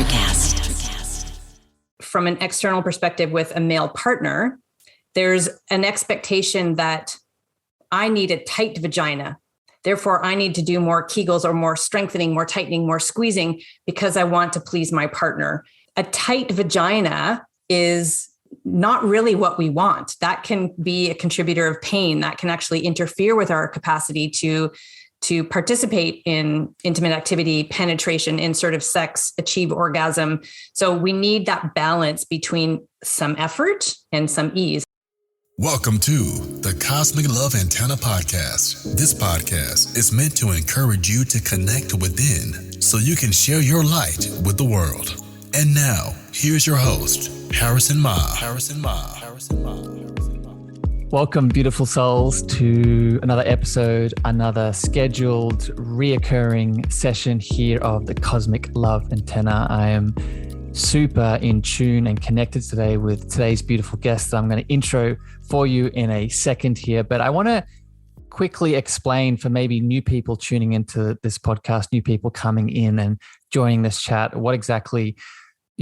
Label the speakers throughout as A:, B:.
A: NutriCast.
B: From an external perspective with a male partner, there's an expectation that I need a tight vagina. Therefore, I need to do more kegels or more strengthening, more tightening, more squeezing because I want to please my partner. A tight vagina is not really what we want. That can be a contributor of pain. That can actually interfere with our capacity to participate in intimate activity, penetration, insertive sex, achieve orgasm. So we need that balance between some effort and some ease.
C: Welcome to the Cosmic Love Antenna Podcast. This podcast is meant to encourage you to connect within so you can share your light with the world. And now, here's your host, Harrison Ma.
D: Welcome, beautiful souls, to another episode, another scheduled, reoccurring session here of the Cosmic Love Antenna. I am super in tune and connected today with today's beautiful guest that I'm going to intro for you in a second here. But I want to quickly explain for maybe new people tuning into this podcast, new people coming in and joining this chat, what exactly,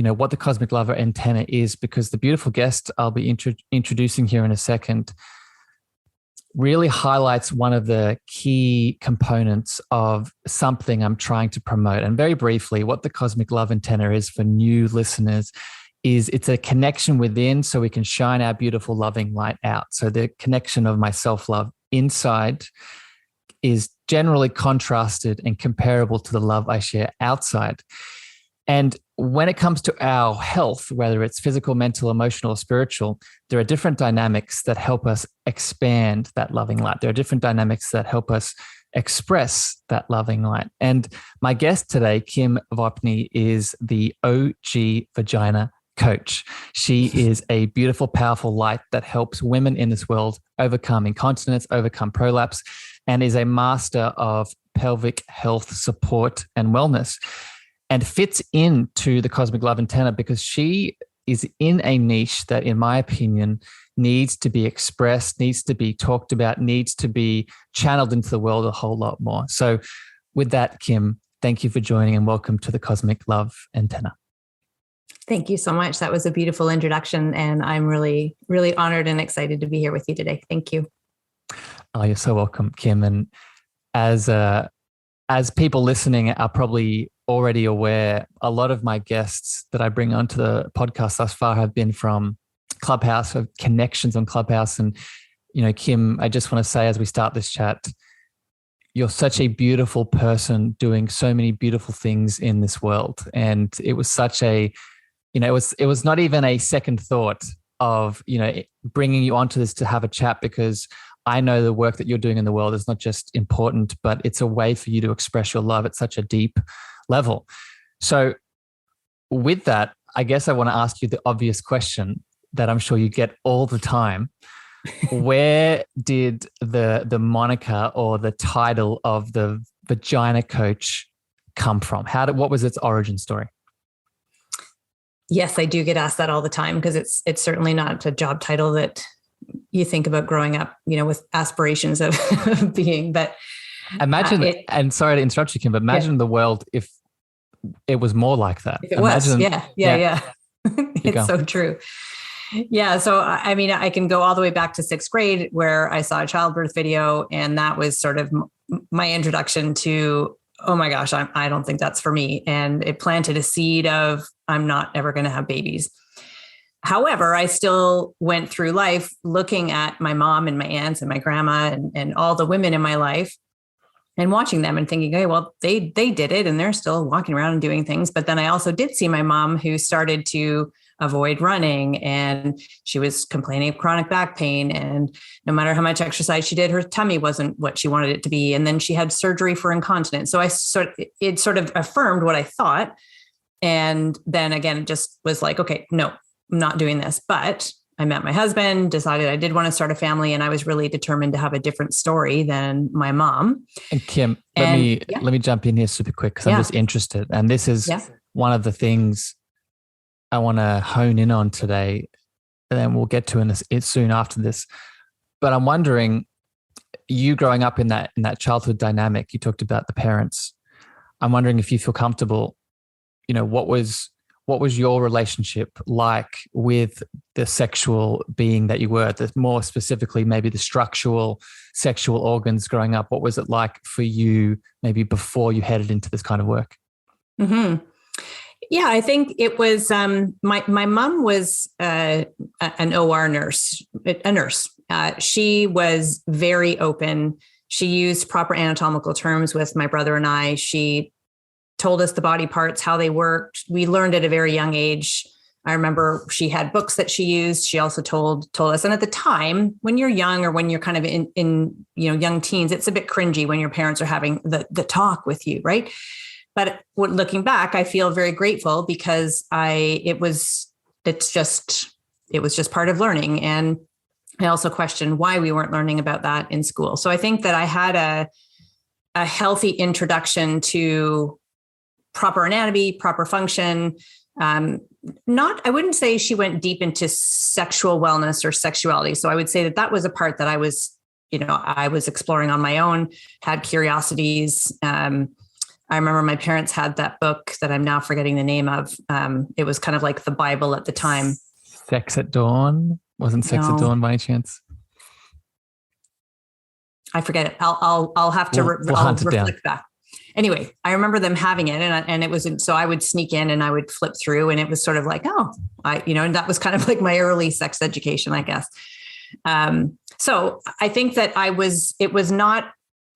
D: what the Cosmic Lover Antenna is, because the beautiful guest I'll be introducing here in a second really highlights one of the key components of something I'm trying to promote. And very briefly, what the Cosmic Love Antenna is for new listeners is it's a connection within so we can shine our beautiful loving light out. So the connection of my self-love inside is generally contrasted and comparable to the love I share outside. And when it comes to our health, whether it's physical, mental, emotional, or spiritual, there are different dynamics that help us expand that loving light. There are different dynamics that help us express that loving light. And my guest today, Kim Vopni, is the OG Vagina Coach. She is a beautiful, powerful light that helps women in this world overcome incontinence, overcome prolapse, and is a master of pelvic health support and wellness, and fits into the Cosmic Love Antenna because she is in a niche that, in my opinion, needs to be expressed, needs to be talked about, needs to be channeled into the world a whole lot more. So with that, Kim, thank you for joining and welcome to the Cosmic Love Antenna.
B: Thank you so much. That was a beautiful introduction, and I'm really, really honored and excited to be here with you today. Thank you.
D: Oh, you're so welcome, Kim. And as people listening are probably already aware, a lot of my guests that I bring onto the podcast thus far have been from Clubhouse, of connections on Clubhouse. And, Kim, I just want to say as we start this chat, you're such a beautiful person doing so many beautiful things in this world. And it was such a, it was not even a second thought of, bringing you onto this to have a chat, because I know the work that you're doing in the world is not just important, but it's a way for you to express your love at such a deep level. So with that, I guess I want to ask you the obvious question that I'm sure you get all the time. Where did the moniker or the title of the Vagina Coach come from? What was its origin story?
B: Yes, I do get asked that all the time because it's certainly not a job title that you think about growing up, with aspirations of being. But
D: imagine, and sorry to interrupt you, Kim, but imagine the world if it was more like that.
B: If it was, yeah. It's so true. Yeah. So, I mean, I can go all the way back to 6th grade where I saw a childbirth video, and that was sort of my introduction to, oh my gosh, I don't think that's for me. And it planted a seed of, I'm not ever going to have babies. However, I still went through life looking at my mom and my aunts and my grandma and all the women in my life and watching them and thinking, hey, well, they did it and they're still walking around and doing things. But then I also did see my mom who started to avoid running, and she was complaining of chronic back pain. And no matter how much exercise she did, her tummy wasn't what she wanted it to be. And then she had surgery for incontinence. So it sort of affirmed what I thought. And then again, it just was like, okay, no, I'm not doing this. But I met my husband, decided I did want to start a family, and I was really determined to have a different story than my mom.
D: And Kim, let me jump in here super quick because I'm just interested. And this is one of the things I want to hone in on today, and then we'll get to it soon after this. But I'm wondering, you growing up in that childhood dynamic, you talked about the parents. I'm wondering if you feel comfortable, what was your relationship like with the sexual being that you were? More specifically, maybe the structural sexual organs growing up. What was it like for you, maybe before you headed into this kind of work?
B: Mm-hmm. Yeah, I think it was my mom was an OR nurse, a nurse. She was very open. She used proper anatomical terms with my brother and I. She told us the body parts, how they worked. We learned at a very young age. I remember she had books that she used. She also told us. And at the time, when you're young or when you're kind of in young teens, it's a bit cringy when your parents are having the talk with you, right? But looking back, I feel very grateful because it was just part of learning. And I also questioned why we weren't learning about that in school. So I think that I had a healthy introduction to proper anatomy, proper function. I wouldn't say she went deep into sexual wellness or sexuality. So I would say that was a part that I was exploring on my own, had curiosities. I remember my parents had that book that I'm now forgetting the name of. It was kind of like the Bible at the time.
D: Sex at Dawn? Wasn't Sex at Dawn by any chance?
B: I forget it. I'll have to reflect back. Anyway, I remember them having it, and it was, so I would sneak in and I would flip through, and it was sort of like, and that was kind of like my early sex education, I guess. So I think that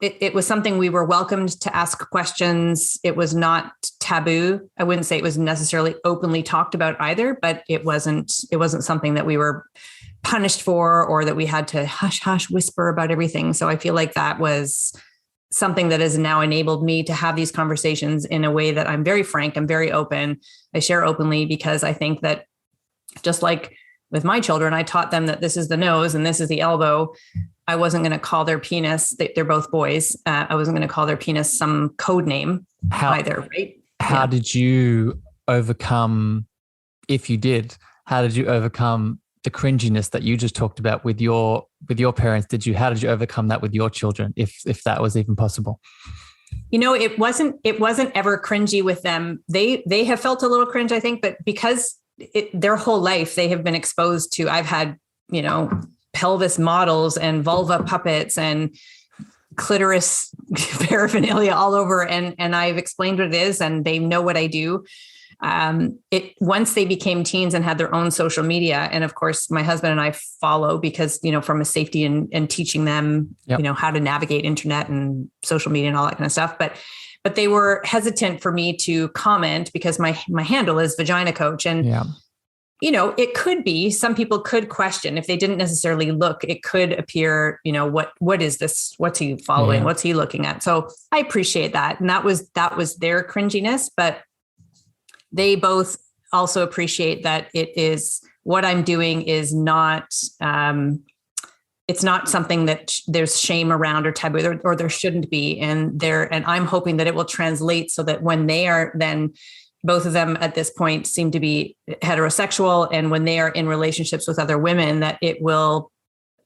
B: it was something we were welcomed to ask questions. It was not taboo. I wouldn't say it was necessarily openly talked about either, but it wasn't something that we were punished for or that we had to hush whisper about everything. So I feel like that was something that has now enabled me to have these conversations in a way that I'm very frank, I'm very open. I share openly because I think that just like with my children, I taught them that this is the nose and this is the elbow. I wasn't going to call their penis, they're both boys. I wasn't going to call their penis some code name either, right?
D: How did you overcome, if you did, how did you overcome the cringiness that you just talked about with your parents? How did you overcome that with your children, if that was even possible?
B: It wasn't ever cringy with them. They have felt a little cringe, I think, but because their whole life they have been exposed to, I've had, pelvis models and vulva puppets and clitoris paraphernalia all over. And I've explained what it is and they know what I do. Once they became teens and had their own social media. And of course, my husband and I follow because, from a safety and teaching them, how to navigate internet and social media and all that kind of stuff. But they were hesitant for me to comment because my handle is Vagina Coach. And, it could be, some people could question if they didn't necessarily look, it could appear, what is this? What's he following? Yeah. What's he looking at? So I appreciate that. And that was their cringiness, but they both also appreciate that it is what I'm doing is not, it's not something that there's shame around or taboo or there shouldn't be. And I'm hoping that it will translate so that when they are then, both of them at this point seem to be heterosexual. And when they are in relationships with other women, that it will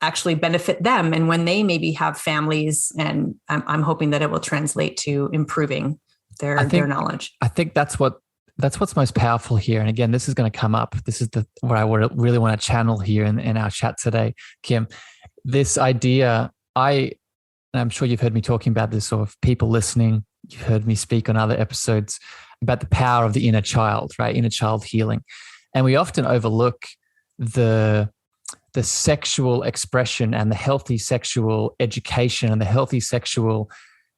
B: actually benefit them. And when they maybe have families, and I'm hoping that it will translate to improving their knowledge. I
D: think that's what's most powerful here. And again, this is going to come up. This is what I really want to channel here in our chat today, Kim. This idea, and I'm sure you've heard me talking about this, or if people listening, you've heard me speak on other episodes about the power of the inner child, right? Inner child healing. And we often overlook the sexual expression and the healthy sexual education and the healthy sexual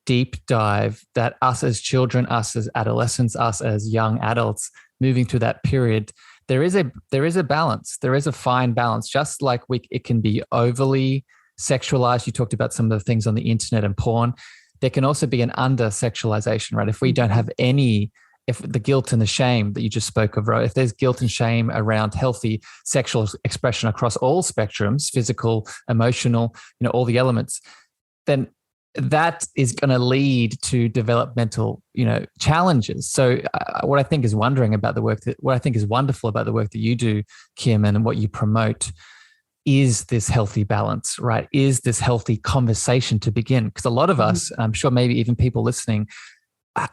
D: deep dive that us as children, us as adolescents, us as young adults moving through that period, there is a balance. There is a fine balance, just like it can be overly sexualized. You talked about some of the things on the internet and porn. There can also be an under-sexualization, right? If we don't have if the guilt and the shame that you just spoke of, right? If there's guilt and shame around healthy sexual expression across all spectrums, physical, emotional, all the elements, then that is going to lead to developmental, challenges. So what I think is wonderful about the work that you do, Kim, and what you promote is this healthy balance, right? Is this healthy conversation to begin? Because a lot of us, I'm sure maybe even people listening,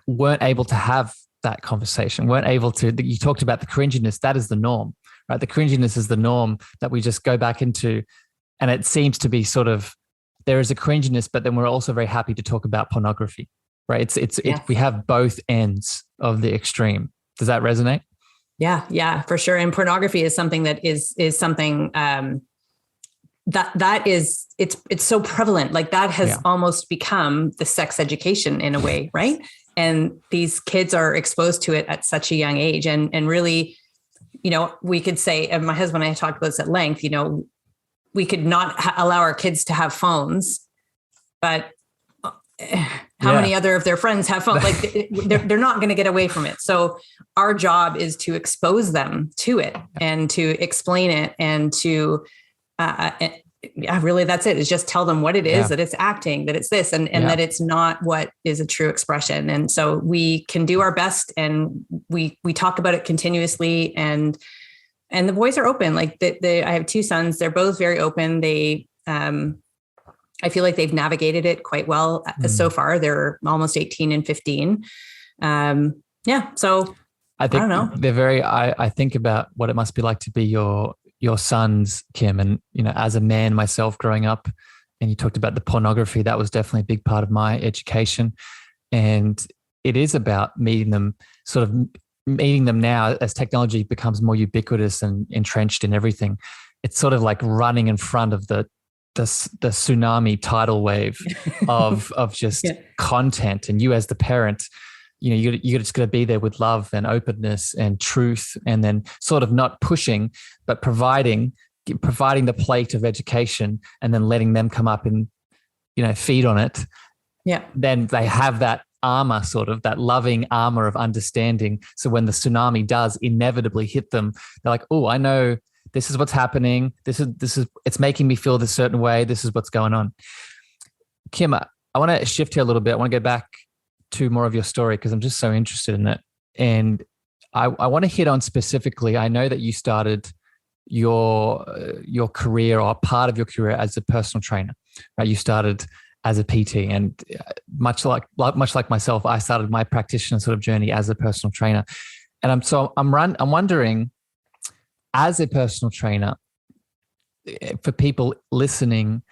D: weren't able to have that conversation, weren't able to, you talked about the cringiness, that is the norm, right? The cringiness is the norm that we just go back into. And it seems to be sort of, there is a cringiness, but then we're also very happy to talk about pornography, right? We have both ends of the extreme. Does that resonate?
B: Yeah, for sure. And pornography is something that is something that is, it's so prevalent. Like that has almost become the sex education in a way, right? And these kids are exposed to it at such a young age. And really, we could say, and my husband and I talked about this at length, we could not allow our kids to have phones, but how many other of their friends have phones? Like they're not going to get away from it. So our job is to expose them to it and to explain it and to, really that's it, is just tell them what it is, that it's acting, that it's this, and that it's not what is a true expression. And so we can do our best, and we talk about it continuously, and the boys are open. Like I have two sons, they're both very open. They, I feel like they've navigated it quite well so far. They're almost 18 and 15. So I don't know.
D: They're very, I think about what it must be like to be your sons, Kim. And, as a man myself growing up, and you talked about the pornography, that was definitely a big part of my education. And it is about meeting them now as technology becomes more ubiquitous and entrenched in everything. It's sort of like running in front of the tsunami tidal wave of just content. And you as the parent, you're just going to be there with love and openness and truth, and then sort of not pushing, but providing the plate of education, and then letting them come up and, feed on it.
B: Yeah. Then
D: they have that armor, sort of that loving armor of understanding. So when the tsunami does inevitably hit them, they're like, oh, I know this is what's happening. This is, it's making me feel this certain way. This is what's going on. Kim, I want to shift here a little bit. I want to go back to more of your story, because I'm just so interested in it. And I want to hit on specifically, I know that you started your career, or part of your career, as a personal trainer, right? You started as a PT, and much like myself, I started my practitioner sort of journey as a personal trainer. And I'm wondering, as a personal trainer, for people listening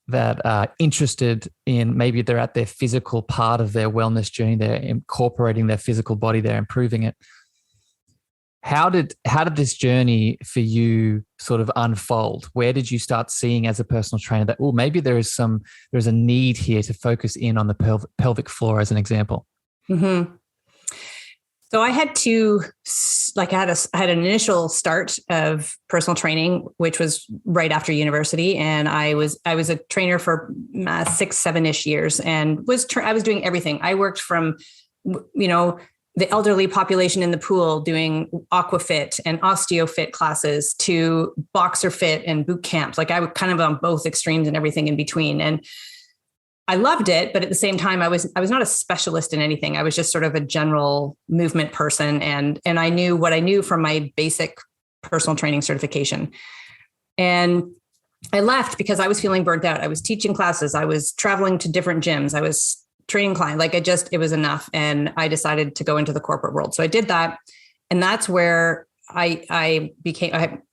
D: that are interested in, maybe they're at their physical part of their wellness journey, they're incorporating their physical body, they're improving it. How did this journey for you sort of unfold? Where did you start seeing as a personal trainer that, maybe there's a need here to focus in on the pelvic floor, as an example?
B: Mm-hmm. So I had I had an initial start of personal training, which was right after university. And I was a trainer for 6-7-ish years, and I was doing everything. I worked from, the elderly population in the pool doing aquafit and osteofit classes to boxer fit and boot camps. Like I was kind of on both extremes and everything in between. And I loved it, but at the same time, I was not a specialist in anything. I was just sort of a general movement person. And I knew what I knew from my basic personal training certification. And I left because I was feeling burnt out. I was teaching classes. I was traveling to different gyms. I was training clients. It was enough. And I decided to go into the corporate world. So I did that. And that's where I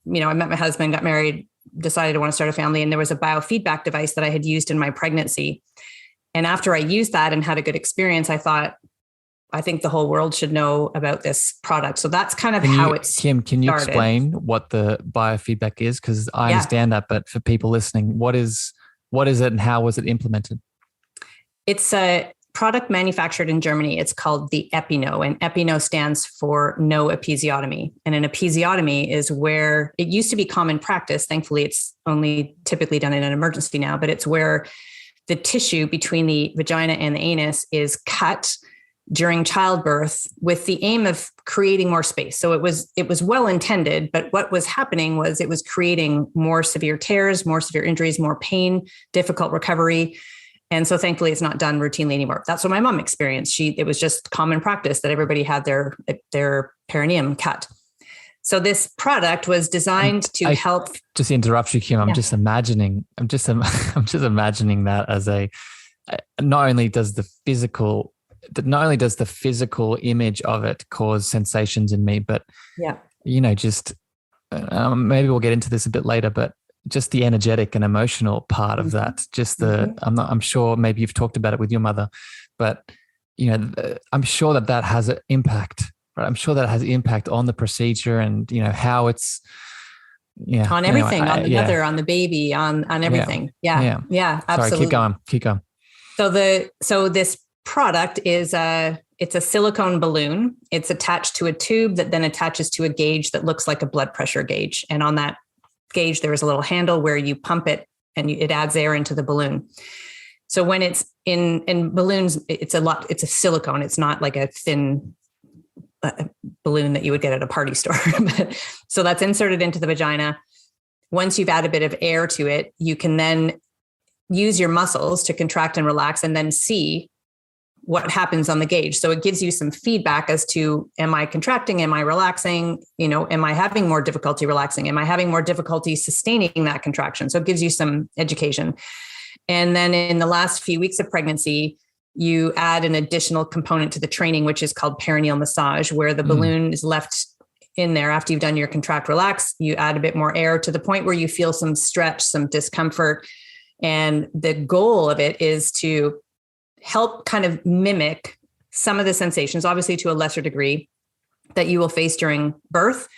B: met my husband, got married, decided to want to start a family. And there was a biofeedback device that I had used in my pregnancy. And after I used that and had a good experience, I thought, I think the whole world should know about this product. So that's kind of how it's
D: Kim, can you explain what the biofeedback is? Because I understand that, but for people listening, what is it and how was it implemented?
B: It's a product manufactured in Germany. It's called the Epino, and Epino stands for no episiotomy. And an episiotomy is where it used to be common practice. Thankfully, it's only typically done in an emergency now, but it's where the tissue between the vagina and the anus is cut during childbirth with the aim of creating more space. So it was well intended, but what was happening was it was creating more severe tears, more severe injuries, more pain, difficult recovery. And so thankfully it's not done routinely anymore. That's what my mom experienced. It was just common practice that everybody had their perineum cut. So this product was designed to help.
D: Just interrupt you, Kim. I'm just imagining that as not only does the physical that not only does the physical image of it cause sensations in me, but just maybe we'll get into this a bit later, but just the energetic and emotional part of that, just I'm sure maybe you've talked about it with your mother, but I'm sure that has an impact, right? I'm sure that has impact on the procedure and, how it's,
B: on everything, on the mother, on the baby, on everything. Yeah. Absolutely.
D: Sorry, keep going.
B: So this product is it's a silicone balloon. It's attached to a tube that then attaches to a gauge that looks like a blood pressure gauge. And on that gauge, there is a little handle where you pump it and it adds air into the balloon. So when it's in balloons, it's a silicone. It's not like a thin balloon that you would get at a party store. So that's inserted into the vagina. Once you've added a bit of air to it, you can then use your muscles to contract and relax and then see what happens on the gauge. So it gives you some feedback as to, am I contracting? Am I relaxing? Am I having more difficulty relaxing? Am I having more difficulty sustaining that contraction? So it gives you some education. And then in the last few weeks of pregnancy, you add an additional component to the training, which is called perineal massage, where the balloon is left in there after you've done your contract, relax. You add a bit more air to the point where you feel some stretch, some discomfort. And the goal of it is to help kind of mimic some of the sensations, obviously to a lesser degree, that you will face during birth,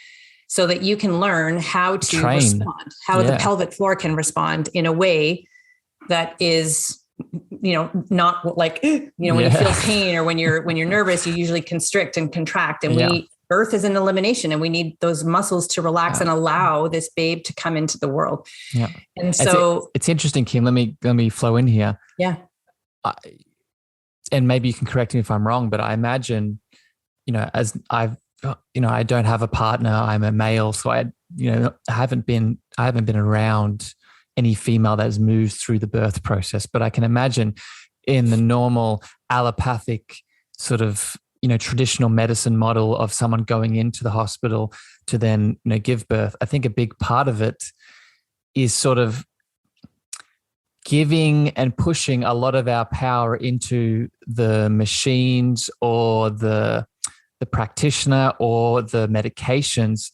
B: so that you can learn how to respond, how the pelvic floor can respond in a way that is, not like, when you feel pain or when you're nervous, you usually constrict and contract. And birth is an elimination, and we need those muscles to relax and allow this babe to come into the world. Yeah. And so
D: it's interesting, Kim, let me flow in here.
B: Yeah.
D: And maybe you can correct me if I'm wrong, but I imagine, as I don't have a partner, I'm a male. So I haven't been around any female that has moved through the birth process, but I can imagine in the normal allopathic sort of, traditional medicine model of someone going into the hospital to then, give birth. I think a big part of it is sort of giving and pushing a lot of our power into the machines or the practitioner or the medications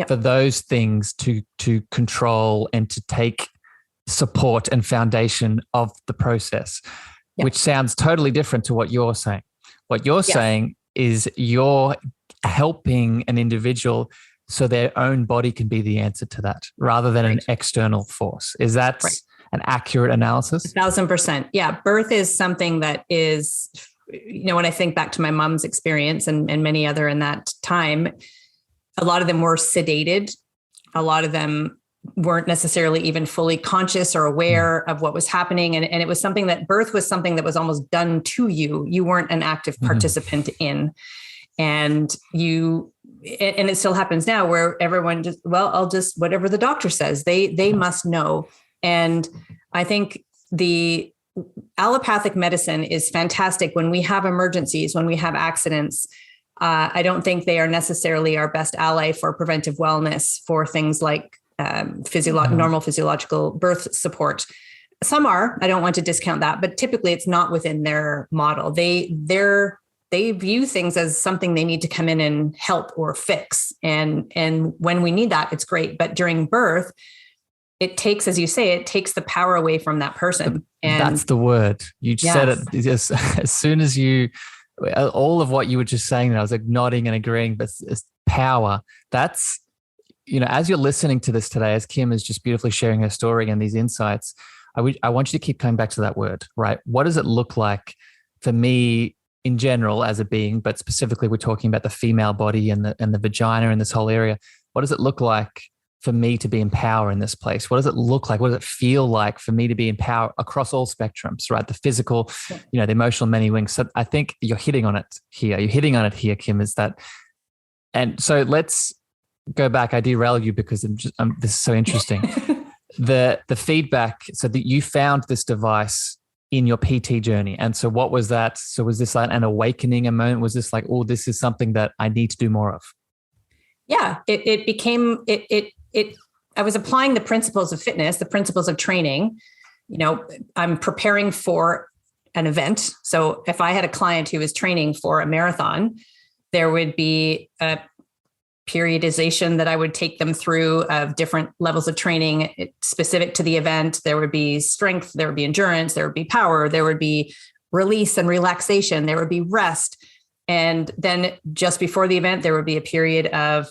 D: for those things to control and to take support and foundation of the process, which sounds totally different to what you're saying. What you're saying is you're helping an individual so their own body can be the answer to that rather than an external force. Is that an accurate analysis?
B: 1,000%. Yeah. Birth is something that is, when I think back to my mom's experience and many other in that time, a lot of them were sedated. A lot of them weren't necessarily even fully conscious or aware of what was happening. And it was something that birth was something that was almost done to you. You weren't an active participant in, and it still happens now where everyone just, I'll just, whatever the doctor says, they must know. And I think the allopathic medicine is fantastic when we have emergencies, when we have accidents. I don't think they are necessarily our best ally for preventive wellness for things like normal physiological birth support. Some are, I don't want to discount that, but typically it's not within their model. They view things as something they need to come in and help or fix. And when we need that, it's great. But during birth, it takes, as you say, it takes the power away from that person. And
D: that's the word. You said it just as soon as all of what you were just saying, I was like nodding and agreeing, but it's power. That's, as you're listening to this today, as Kim is just beautifully sharing her story and these insights, I want you to keep coming back to that word, right? What does it look like for me in general as a being, but specifically we're talking about the female body and the vagina and this whole area. What does it look like for me to be in power in this place? What does it look like? What does it feel like for me to be in power across all spectrums, right? The physical, the emotional, many wings. So I think you're hitting on it here. You're hitting on it here, Kim, is that. And so let's go back. I derailed you because this is so interesting. The feedback, so that you found this device in your PT journey. And so what was that? So was this like an awakening, a moment? Was this like, oh, this is something that I need to do more of?
B: Yeah, it became, I was applying the principles of fitness, the principles of training. I'm preparing for an event. So if I had a client who was training for a marathon, there would be a periodization that I would take them through of different levels of training specific to the event. There would be strength, there would be endurance, there would be power, there would be release and relaxation, there would be rest. And then just before the event, there would be a period of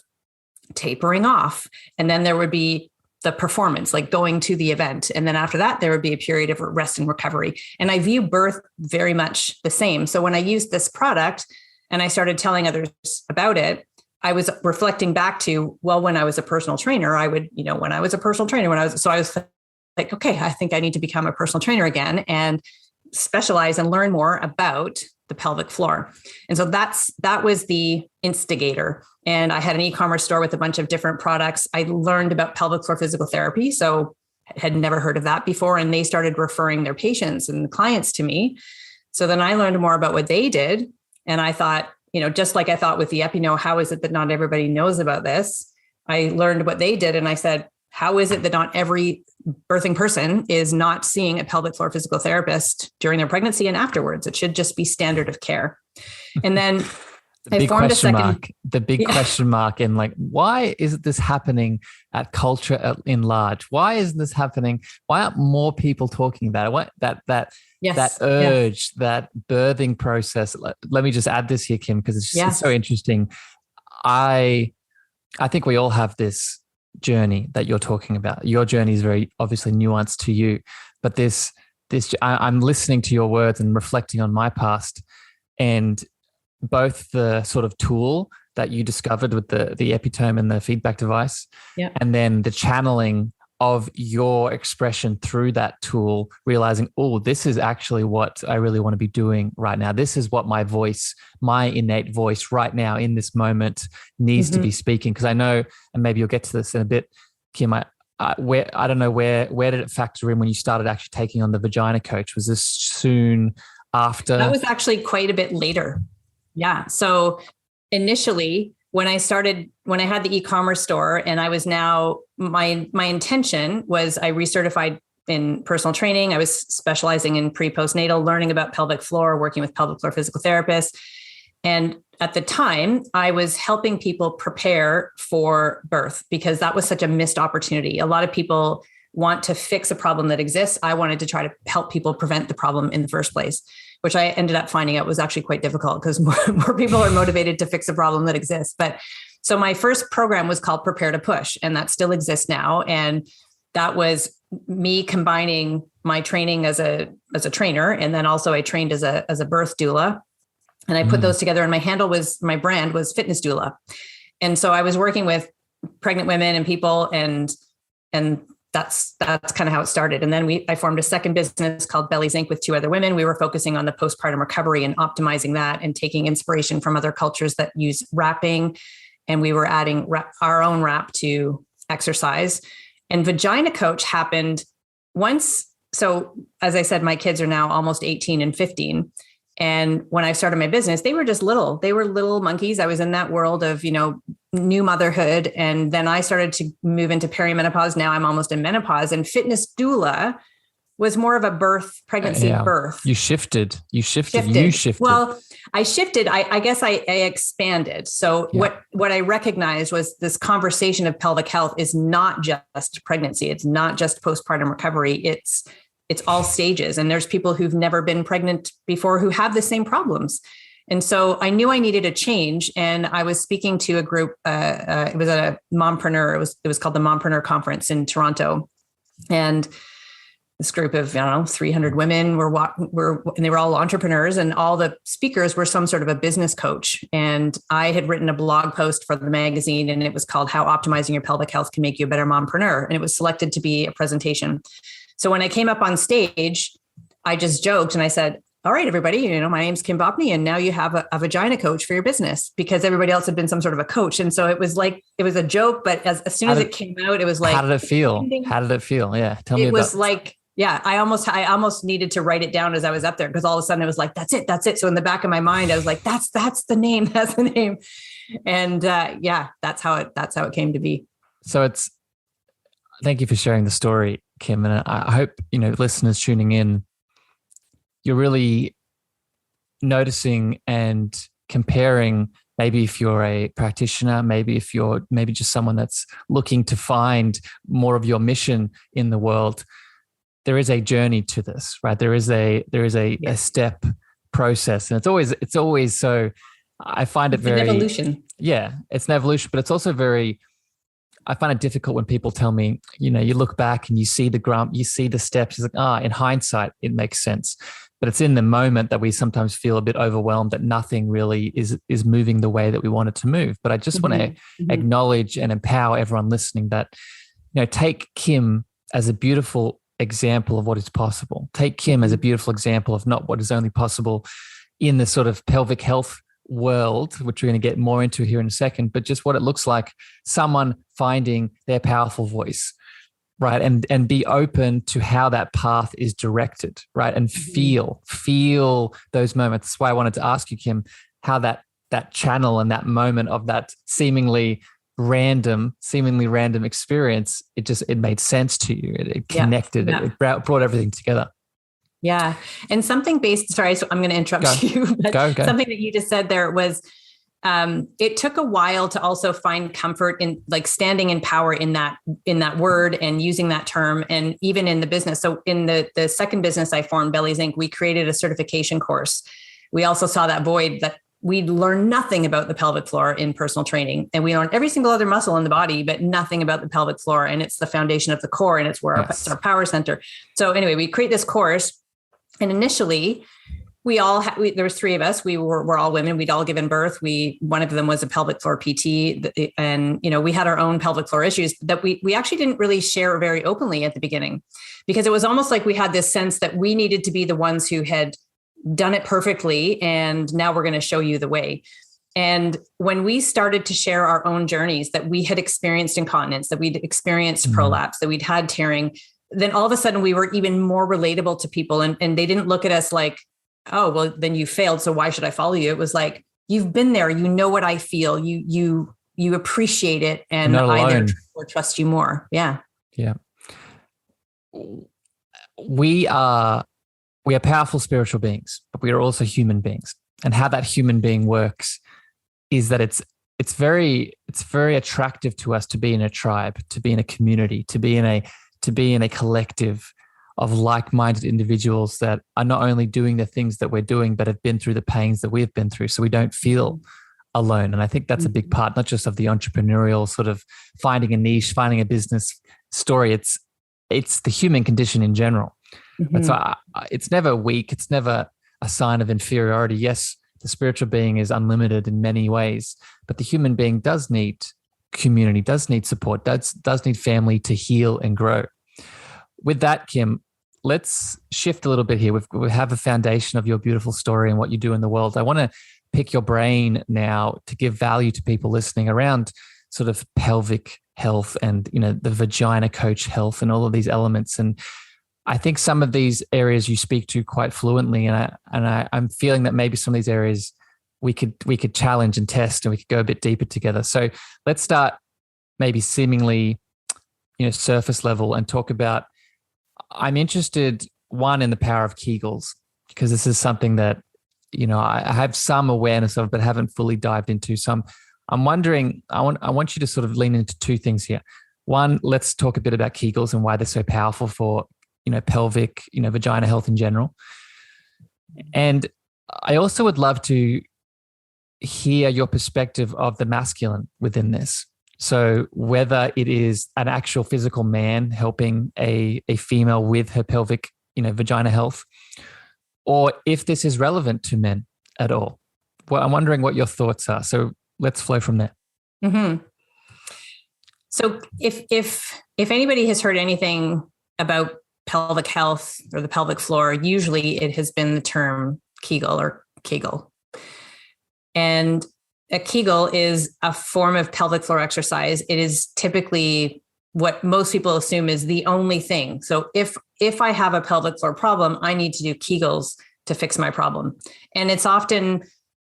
B: tapering off. And then there would be the performance, like going to the event. And then after that, there would be a period of rest and recovery. And I view birth very much the same. So when I used this product and I started telling others about it, I was reflecting back to, well, when I was a personal trainer, I was like, okay, I think I need to become a personal trainer again and specialize and learn more about the pelvic floor. And so that was the instigator. And I had an e-commerce store with a bunch of different products. I learned about pelvic floor physical therapy. So I had never heard of that before. And they started referring their patients and clients to me. So then I learned more about what they did. And I thought, just like I thought with the Epino, how is it that not everybody knows about this? I learned what they did. And I said, how is it that not every birthing person is not seeing a pelvic floor physical therapist during their pregnancy and afterwards? It should just be standard of care. And then
D: the big question mark in like, why isn't this happening at culture in large? Why isn't this happening? Why aren't more people talking about it? What that urge, that birthing process. Let me just add this here, Kim, because it's so interesting. I think we all have this journey that you're talking about. Your journey is very obviously nuanced to you, but I'm listening to your words and reflecting on my past, and both the sort of tool that you discovered with the epitome and the feedback device, and then the channeling of your expression through that tool, realizing, oh, this is actually what I really want to be doing right now. This is what my voice, my innate voice right now in this moment needs to be speaking. Because I know, and maybe you'll get to this in a bit, Kim, I don't know where did it factor in when you started actually taking on the Vagina Coach? Was this soon after?
B: That was actually quite a bit later. Yeah. So initially, when I had the e-commerce store, and I was now, my intention was I recertified in personal training. I was specializing in postnatal, learning about pelvic floor, working with pelvic floor physical therapists. And at the time, I was helping people prepare for birth because that was such a missed opportunity. A lot of people want to fix a problem that exists. I wanted to try to help people prevent the problem in the first place, which I ended up finding out was actually quite difficult because more people are motivated to fix a problem that exists. But so my first program was called Prepare to Push, and that still exists now. And that was me combining my training as a trainer. And then also I trained as a birth doula, and I put those together, and my brand was fitness doula. And so I was working with pregnant women and people, and that's kind of how it started. And then I formed a second business called Bellies Inc. with two other women. We were focusing on the postpartum recovery and optimizing that and taking inspiration from other cultures that use wrapping. And we were adding our own wrap to exercise. And Vagina Coach happened once. So as I said, my kids are now almost 18 and 15. And when I started my business, they were just little. They were little monkeys. I was in that world of, new motherhood. And then I started to move into perimenopause. Now I'm almost in menopause, and fitness doula was more of a pregnancy birth. You shifted. Well, I shifted. I guess I expanded. So what I recognized was this conversation of pelvic health is not just pregnancy. It's not just postpartum recovery. It's all stages. And there's people who've never been pregnant before who have the same problems. And so I knew I needed a change. And I was speaking to a group, it was a mompreneur. It was called the Mompreneur Conference in Toronto. And this group of, 300 women and they were all entrepreneurs, and all the speakers were some sort of a business coach. And I had written a blog post for the magazine, and it was called How Optimizing Your Pelvic Health Can Make You a Better Mompreneur. And it was selected to be a presentation. So when I came up on stage, I just joked and I said, all right, everybody, my name's Kim Vopni, and now you have a vagina coach for your business, because everybody else had been some sort of a coach. And so it was a joke, but as soon as it came out, it was like,
D: how did it feel? Yeah. Tell me about it. It was
B: like, I almost needed to write it down as I was up there, because all of a sudden it was like, that's it. So in the back of my mind, I was like, that's the name. That's the name. And that's how it came to be.
D: So thank you for sharing the story, Kim. And I hope, listeners tuning in, you're really noticing and comparing, maybe if you're a practitioner, maybe if you're maybe just someone that's looking to find more of your mission in the world, there is a journey to this, right? There is a step process. And it's always so, I find it's very,
B: an evolution.
D: Yeah, it's an evolution, but it's also very, I find it difficult when people tell me, you look back and you see you see the steps. It's like, in hindsight, it makes sense. But it's in the moment that we sometimes feel a bit overwhelmed that nothing really is moving the way that we want it to move. But I just want to acknowledge and empower everyone listening that, take Kim as a beautiful example of what is possible. Take Kim as a beautiful example of not what is only possible in the sort of pelvic health world, which we're going to get more into here in a second, but just what it looks like, someone finding their powerful voice, right? And be open to how that path is directed, right? And feel those moments. That's why I wanted to ask you, Kim, how that channel and that moment of that seemingly random experience, it made sense to you. It connected, it brought everything together.
B: Yeah. And something sorry, so I'm going to interrupt you. But
D: go.
B: Something that you just said there was, it took a while to also find comfort in like standing in power in that word and using that term. And even in the business. So in the second business I formed, Bellies Inc., we created a certification course. We also saw that void that we learned nothing about the pelvic floor in personal training. And we learned every single other muscle in the body, but nothing about the pelvic floor. And it's the foundation of the core, and it's where our power center. So anyway, we create this course. And initially, there was three of us. We're all women. We'd all given birth. One of them was a pelvic floor PT, and we had our own pelvic floor issues that we actually didn't really share very openly at the beginning, because it was almost like we had this sense that we needed to be the ones who had done it perfectly, and now we're going to show you the way. And when we started to share our own journeys that we had experienced incontinence, that we'd experienced prolapse, that we'd had tearing, then all of a sudden we were even more relatable to people. And they didn't look at us like, oh, well, then you failed, so why should I follow you? It was like, you've been there, you know what I feel, you appreciate it, and I therefore trust you more. Yeah.
D: Yeah. We are powerful spiritual beings, but we are also human beings. And how that human being works is that it's very attractive to us to be in a tribe, to be in a community, to be in a collective of like-minded individuals that are not only doing the things that we're doing, but have been through the pains that we've been through, so we don't feel alone. And I think that's a big part, not just of the entrepreneurial sort of finding a niche, finding a business story. It's the human condition in general. But so it's never weak. It's never a sign of inferiority. Yes, the spiritual being is unlimited in many ways, but the human being does need community, does need support, does need family to heal and grow. With that, Kim, let's shift a little bit here. We have a foundation of your beautiful story and what you do in the world. I want to pick your brain now to give value to people listening around sort of pelvic health and, the Vagina Coach health and all of these elements. And I think some of these areas you speak to quite fluently, and I'm feeling that maybe some of these areas we could challenge and test, and we could go a bit deeper together. So let's start maybe seemingly, surface level and talk about. I'm interested, one, in the power of kegels, because this is something that I have some awareness of, but haven't fully dived into. So I'm wondering. I want you to sort of lean into two things here. One, let's talk a bit about kegels and why they're so powerful for pelvic, vagina health in general. And I also would love to hear your perspective of the masculine within this. So whether it is an actual physical man helping a female with her pelvic, vagina health, or if this is relevant to men at all. Well, I'm wondering what your thoughts are. So let's flow from there.
B: Mm-hmm. So if anybody has heard anything about pelvic health or the pelvic floor, usually it has been the term kegel. And a kegel is a form of pelvic floor exercise. It is typically what most people assume is the only thing. So if I have a pelvic floor problem, I need to do kegels to fix my problem. And it's often,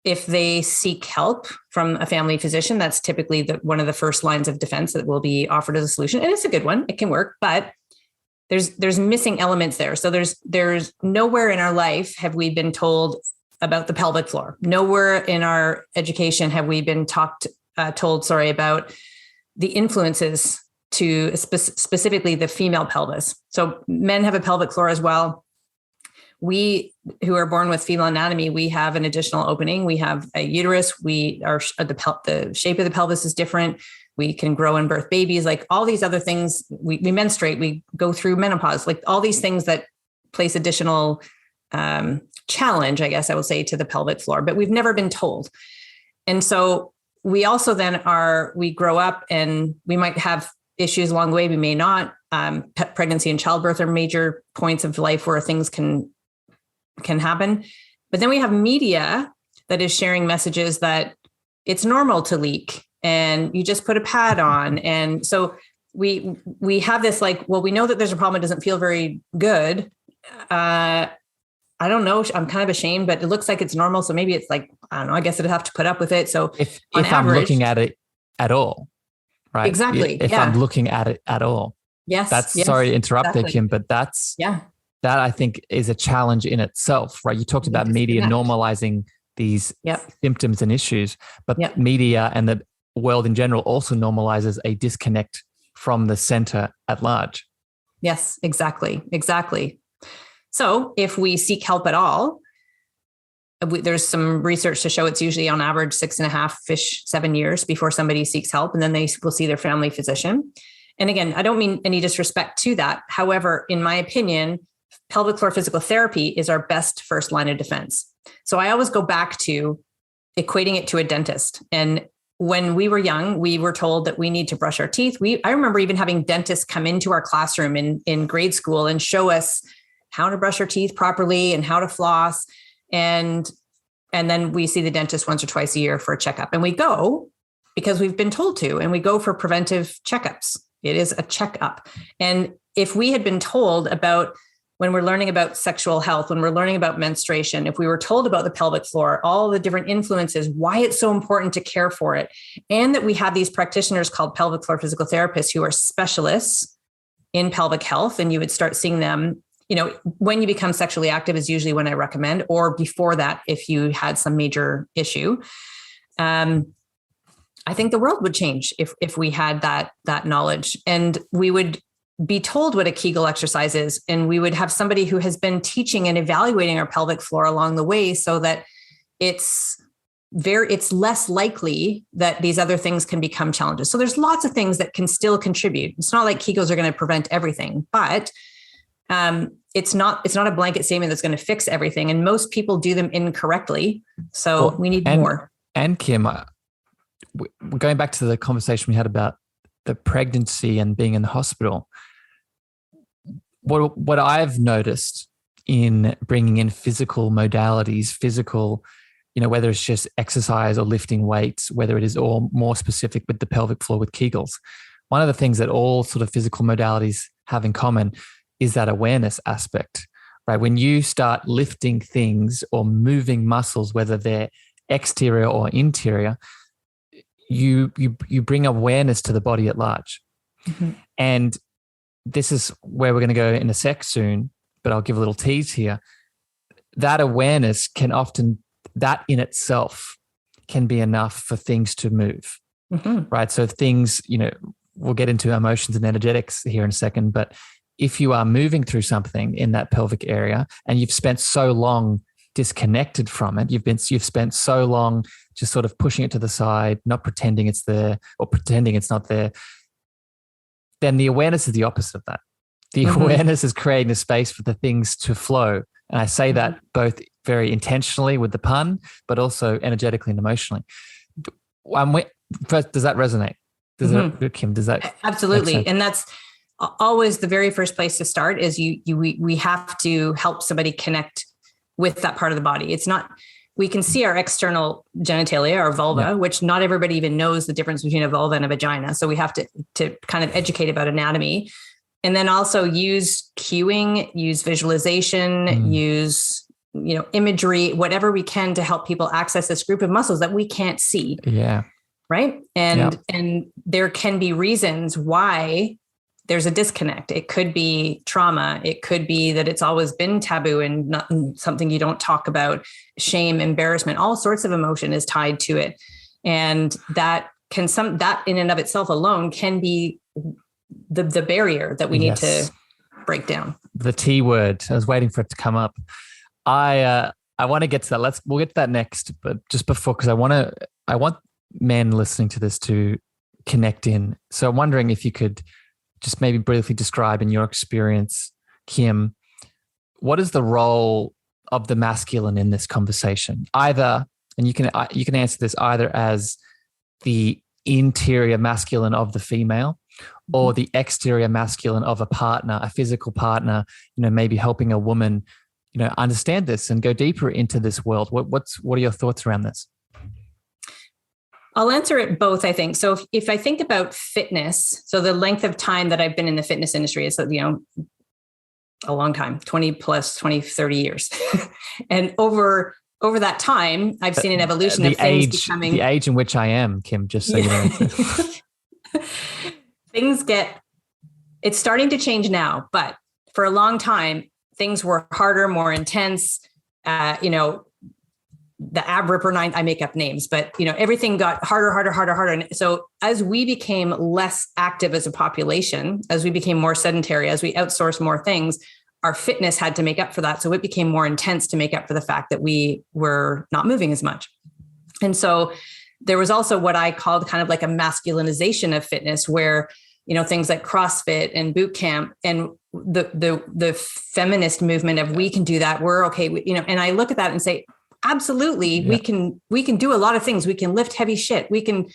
B: if they seek help from a family physician, that's typically one of the first lines of defense that will be offered as a solution. And it's a good one. It can work, but there's missing elements there. So there's nowhere in our life have we been told about the pelvic floor. Nowhere in our education have we been told about the influences to specifically the female pelvis. So men have a pelvic floor as well. We who are born with female anatomy, we have an additional opening. We have a uterus. The shape of the pelvis is different. We can grow and birth babies, like all these other things. We menstruate, we go through menopause, like all these things that place additional challenge, I guess I will say, to the pelvic floor, but we've never been told. And so we also then we grow up and we might have issues along the way. We may not. Pregnancy and childbirth are major points of life where things can happen. But then we have media that is sharing messages that it's normal to leak and you just put a pad on. And so we have this like, well, we know that there's a problem. It doesn't feel very good. I don't know. I'm kind of ashamed, but it looks like it's normal. So maybe it's like, I don't know, I guess I'd have to put up with it. So
D: if I'm looking at it at all, right?
B: Exactly.
D: If I'm looking at it at all.
B: Yes.
D: Sorry to interrupt there, Kim, but that I think is a challenge in itself, right? You talked about media normalizing these symptoms and issues, but media and the world in general also normalizes a disconnect from the center at large.
B: Yes, exactly. So if we seek help at all, there's some research to show it's usually on average 6.5-ish, 7 years before somebody seeks help. And then they will see their family physician. And again, I don't mean any disrespect to that. However, in my opinion, pelvic floor physical therapy is our best first line of defense. So I always go back to equating it to a dentist. And when we were young, we were told that we need to brush our teeth. I remember even having dentists come into our classroom in grade school and show us how to brush our teeth properly and how to floss. And then we see the dentist once or twice a year for a checkup. And we go because we've been told to, and we go for preventive checkups. It is a checkup. And if we had been told about when we're learning about sexual health, when we're learning about menstruation, if we were told about the pelvic floor, all the different influences, why it's so important to care for it, and that we have these practitioners called pelvic floor physical therapists who are specialists in pelvic health, and you would start seeing them, when you become sexually active is usually when I recommend, or before that, if you had some major issue. I think the world would change if we had that knowledge, and we would be told what a Kegel exercise is. And we would have somebody who has been teaching and evaluating our pelvic floor along the way so that it's less likely that these other things can become challenges. So there's lots of things that can still contribute. It's not like Kegels are going to prevent everything, but it's not a blanket statement that's going to fix everything. And most people do them incorrectly. So we need more. And
D: Kim, going back to the conversation we had about the pregnancy and being in the hospital, what I've noticed in bringing in physical modalities, whether it's just exercise or lifting weights, whether it is all more specific with the pelvic floor with Kegels, one of the things that all sort of physical modalities have in common is that awareness aspect, right? When you start lifting things or moving muscles, whether they're exterior or interior, you bring awareness to the body at large. Mm-hmm. And this is where we're going to go in a sec soon, but I'll give a little tease here. That awareness that in itself can be enough for things to move, right? So things, we'll get into emotions and energetics here in a second, but if you are moving through something in that pelvic area and you've spent so long disconnected from it, you've spent so long just sort of pushing it to the side, not pretending it's there or pretending it's not there, then the awareness is the opposite of that. The awareness is creating a space for the things to flow. And I say that both very intentionally with the pun, but also energetically and emotionally. First, does that resonate? Kim, does that?
B: Absolutely. And that's always the very first place to start is we have to help somebody connect with that part of the body. It's not, we can see our external genitalia, our vulva, which not everybody even knows the difference between a vulva and a vagina. So we have to kind of educate about anatomy, and then also use cueing, use visualization, use, imagery, whatever we can to help people access this group of muscles that we can't see.
D: Yeah.
B: Right. And there can be reasons why there's a disconnect. It could be trauma. It could be that it's always been taboo and not something you don't talk about. Shame, embarrassment, all sorts of emotion is tied to it. And that in and of itself alone can be the barrier that we need to break down.
D: The T word. I was waiting for it to come up. I want to get to that. We'll get to that next, but just before, because I want men listening to this to connect in. So I'm wondering if you could just maybe briefly describe, in your experience, Kim, what is the role of the masculine in this conversation? Either, and you can answer this either as the interior masculine of the female, or the exterior masculine of a partner, a physical partner, maybe helping a woman, understand this and go deeper into this world. What are your thoughts around this?
B: I'll answer it both, I think. So if I think about fitness, so the length of time that I've been in the fitness industry is, a long time, 20 plus, 20, 30 years. And over that time, I've seen an evolution of things becoming...
D: The age in which I am, Kim, just so you know.
B: It's starting to change now, but for a long time, things were harder, more intense, the ab ripper 9, I make up names, but everything got harder. And so as we became less active as a population, as we became more sedentary, as we outsourced more things, our fitness had to make up for that. So it became more intense to make up for the fact that we were not moving as much. And so there was also what I called kind of like a masculinization of fitness, where, things like CrossFit and boot camp and the feminist movement of we can do that. We're okay. And I look at that and say, absolutely. Yeah. We can do a lot of things. We can lift heavy shit. We can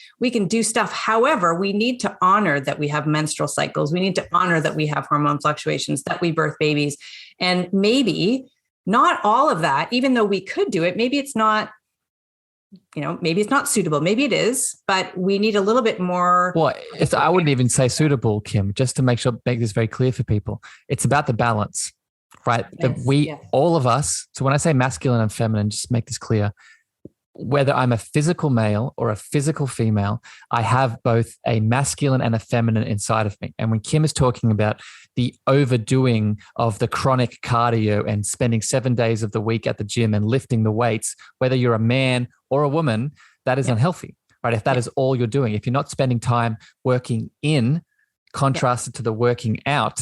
B: do stuff. However, we need to honor that we have menstrual cycles. We need to honor that we have hormone fluctuations, that we birth babies. And maybe not all of that, even though we could do it, maybe it's not, maybe it's not suitable. Maybe it is, but we need a little bit more.
D: Well, I wouldn't even say suitable, Kim, just to make this very clear for people. It's about the balance. Right. Yes, all of us. So when I say masculine and feminine, just make this clear, whether I'm a physical male or a physical female, I have both a masculine and a feminine inside of me. And when Kim is talking about the overdoing of the chronic cardio and spending 7 days of the week at the gym and lifting the weights, whether you're a man or a woman, that is unhealthy, right? If that is all you're doing, if you're not spending time working in, contrasted to the working out,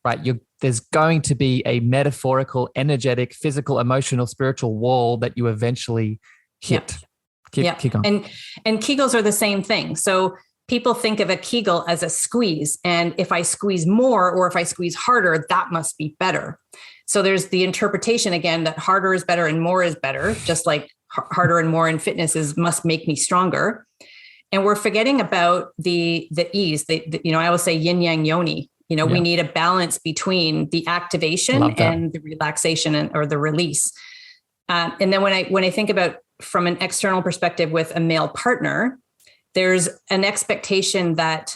D: right? There's going to be a metaphorical, energetic, physical, emotional, spiritual wall that you eventually hit. Keep on.
B: And Kegels are the same thing. So people think of a Kegel as a squeeze. And if I squeeze more or if I squeeze harder, that must be better. So there's the interpretation again that harder is better and more is better, just like harder and more in fitness must make me stronger. And we're forgetting about the ease. I always say yin yang yoni. We need a balance between the activation and the relaxation or the release. And then when I think about from an external perspective with a male partner, there's an expectation that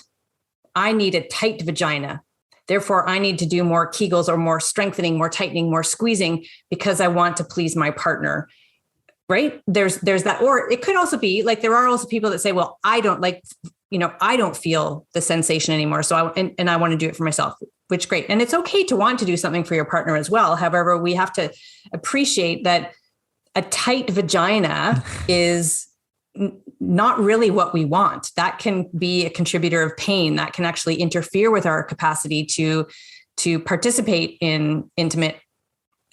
B: I need a tight vagina. Therefore, I need to do more Kegels or more strengthening, more tightening, more squeezing because I want to please my partner. Right? There's that. Or it could also be like, there are also people that say, well, I don't feel the sensation anymore. So I want to do it for myself, which great. And it's okay to want to do something for your partner as well. However, we have to appreciate that a tight vagina is not really what we want. That can be a contributor of pain that can actually interfere with our capacity to participate in intimate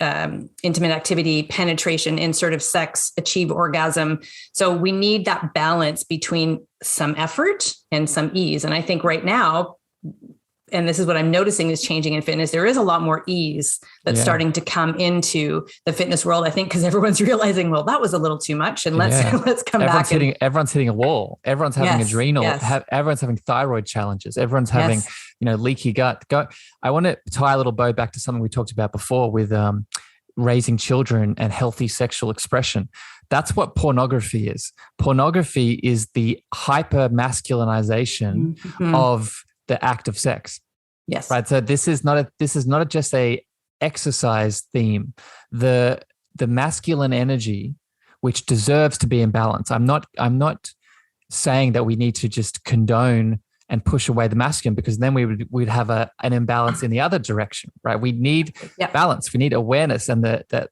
B: activity, penetration, insertive sex, achieve orgasm. So we need that balance between some effort and some ease. And I think right now, and this is what I'm noticing is changing in fitness, there is a lot more ease that's starting to come into the fitness world. I think because everyone's realizing, well, that was a little too much, and let's come back.
D: Everyone's hitting a wall. Everyone's having adrenal. Everyone's having thyroid challenges. Everyone's having leaky gut. I want to tie a little bow back to something we talked about before with raising children and healthy sexual expression. That's what pornography is. Pornography is the hyper masculinization of the act of sex.
B: Yes.
D: Right. So this is not just a exercise theme. The masculine energy, which deserves to be in balance. I'm not saying that we need to just condone and push away the masculine, because then we'd have an imbalance in the other direction, right? We need balance. We need awareness, and the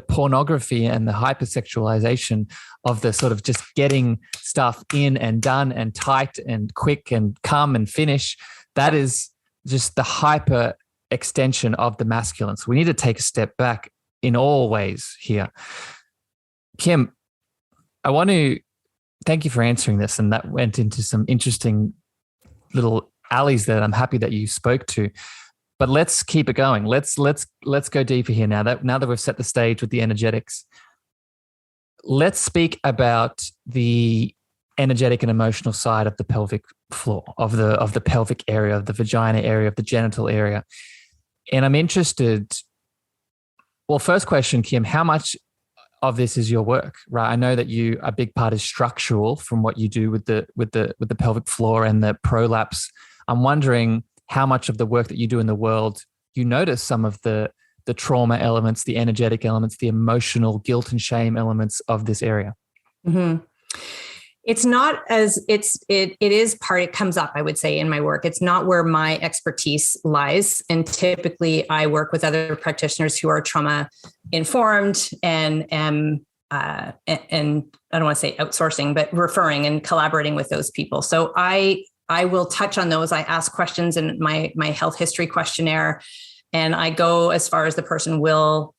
D: pornography and the hypersexualization of the sort of just getting stuff in and done and tight and quick and come and finish. That is just the hyper extension of the masculine. So we need to take a step back in all ways here. Kim, I want to thank you for answering this, and that went into some interesting little alleys that I'm happy that you spoke to. But let's keep it going. Let's go deeper here now that we've set the stage with the energetics. Let's speak about the energetic and emotional side of the pelvic floor, of the pelvic area, of the vagina area, of the genital area. And I'm interested. Well, first question, Kim, how much of this is your work, right? I know that a big part is structural from what you do with the pelvic floor and the prolapse. I'm wondering how much of the work that you do in the world, you notice some of the trauma elements, the energetic elements, the emotional guilt and shame elements of this area.
B: Mm-hmm. It's not as it is part, it comes up, I would say, in my work. It's not where my expertise lies. And typically I work with other practitioners who are trauma informed and I don't want to say outsourcing, but referring and collaborating with those people. So I will touch on those. I ask questions in my health history questionnaire, and I go as far as the person will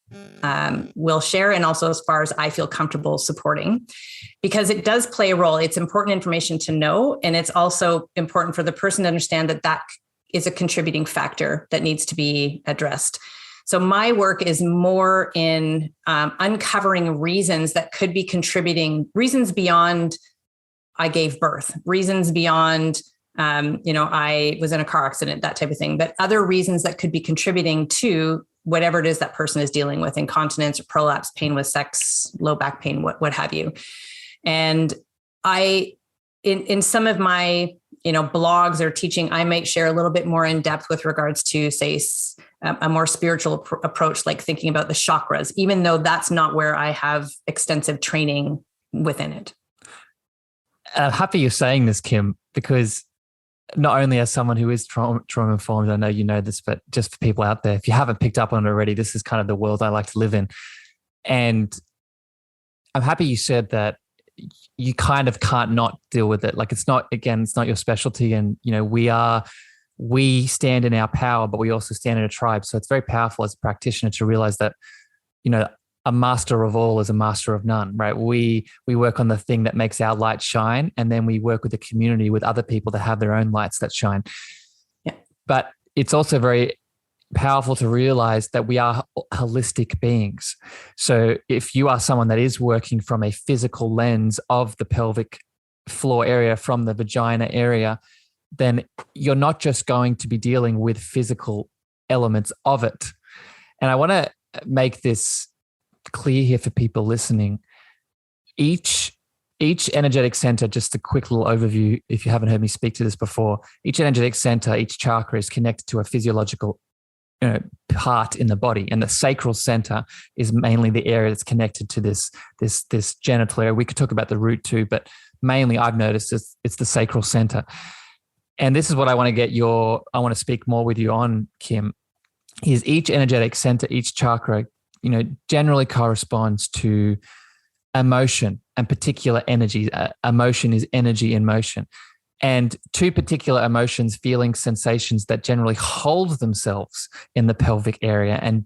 B: share, and also as far as I feel comfortable supporting, because it does play a role. It's important information to know. And it's also important for the person to understand that is a contributing factor that needs to be addressed. So my work is more in uncovering reasons that could be contributing, reasons beyond I gave birth, reasons beyond, I was in a car accident, that type of thing, but other reasons that could be contributing to whatever it is that person is dealing with, incontinence or prolapse, pain with sex, low back pain, what have you. And in some of my, blogs or teaching, I might share a little bit more in depth with regards to, say, a more spiritual approach, like thinking about the chakras, even though that's not where I have extensive training within it.
D: I'm happy you're saying this, Kim, because not only as someone who is trauma informed, I know you know this, but just for people out there, if you haven't picked up on it already, this is kind of the world I like to live in. And I'm happy you said that you kind of can't not deal with it. Like it's not your specialty. And, we stand in our power, but we also stand in a tribe. So it's very powerful as a practitioner to realize that, a master of all is a master of none, right? We work on the thing that makes our light shine, and then we work with the community, with other people that have their own lights that shine. Yeah. But it's also very powerful to realize that we are holistic beings. So if you are someone that is working from a physical lens of the pelvic floor area, from the vagina area, then you're not just going to be dealing with physical elements of it. And I want to make this clear here for people listening. Each energetic center, just a quick little overview, if you haven't heard me speak to this before, each energetic center, each chakra is connected to a physiological part in the body. And the sacral center is mainly the area that's connected to this genital area. We could talk about the root too, but mainly I've noticed it's the sacral center. And this is what I want to speak more with you on, Kim, is each energetic center, each chakra, generally corresponds to emotion and particular energies. Emotion is energy in motion. And two particular emotions, feelings, sensations that generally hold themselves in the pelvic area and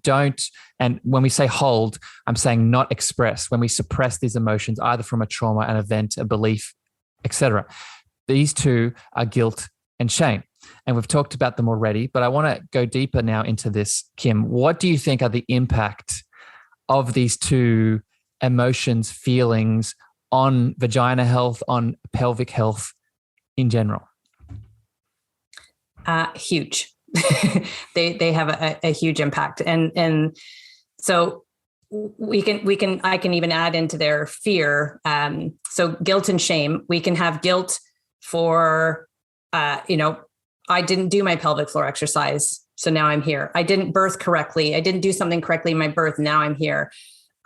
D: when we say hold, I'm saying not express. When we suppress these emotions, either from a trauma, an event, a belief, etc. These two are guilt and shame. And we've talked about them already, but I want to go deeper now into this, Kim. What do you think are the impact of these two emotions, feelings on vagina health, on pelvic health in general?
B: Huge. They have a huge impact. And so I can even add into their fear. So guilt and shame, we can have guilt for, I didn't do my pelvic floor exercise, so now I'm here. I didn't birth correctly. I didn't do something correctly in my birth. Now I'm here.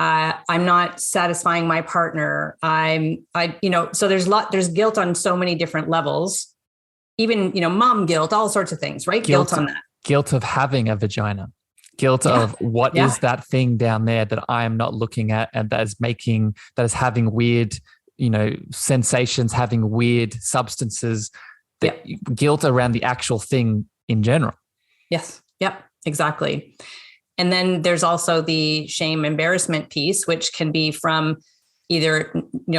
B: I'm not satisfying my partner. So there's guilt on so many different levels. even, mom guilt, all sorts of things, right? Guilt on that.
D: Guilt of having a vagina. Guilt of what is that thing down there that I am not looking at, and that is having weird, sensations, having weird substances. Guilt around the actual thing in general.
B: Yes. Yep. Exactly. And then there's also the shame, embarrassment piece, which can be from either,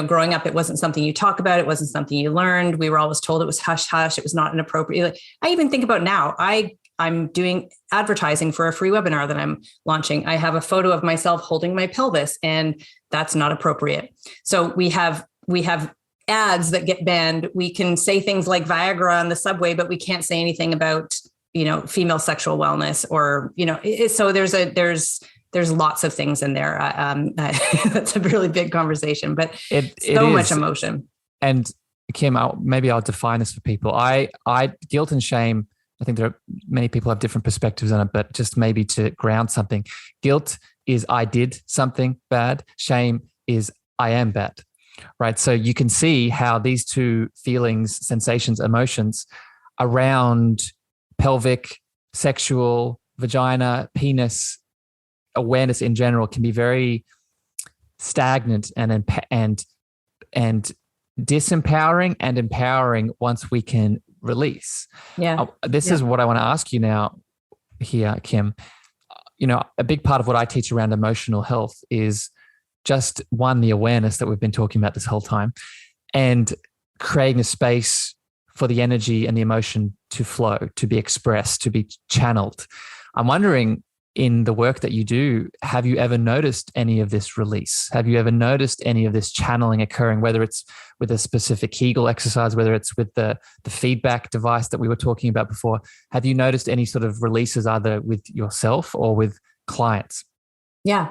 B: growing up, it wasn't something you talk about. It wasn't something you learned. We were always told it was hush hush. It was not inappropriate. I even think about now, I'm doing advertising for a free webinar that I'm launching. I have a photo of myself holding my pelvis, and that's not appropriate. So we have ads that get banned. We can say things like Viagra on the subway, but we can't say anything about, female sexual wellness or, so there's lots of things in there. That's a really big conversation, but it much emotion.
D: And Kim, maybe I'll define this for people. I guilt and shame, I think there are many people have different perspectives on it, but just maybe to ground something. Guilt is I did something bad. Shame is I am bad, right? So you can see how these two feelings, sensations, emotions around pelvic, sexual, vagina, penis, awareness in general can be very stagnant and disempowering and empowering once we can release. This is what I want to ask you now here, Kim. A big part of what I teach around emotional health is just the awareness that we've been talking about this whole time, and creating a space for the energy and the emotion to flow, to be expressed, to be channeled. I'm wondering, in the work that you do, have you ever noticed any of this release? Have you ever noticed any of this channeling occurring, whether it's with a specific Kegel exercise, whether it's with the feedback device that we were talking about before? Have you noticed any sort of releases either with yourself or with clients?
B: Yeah.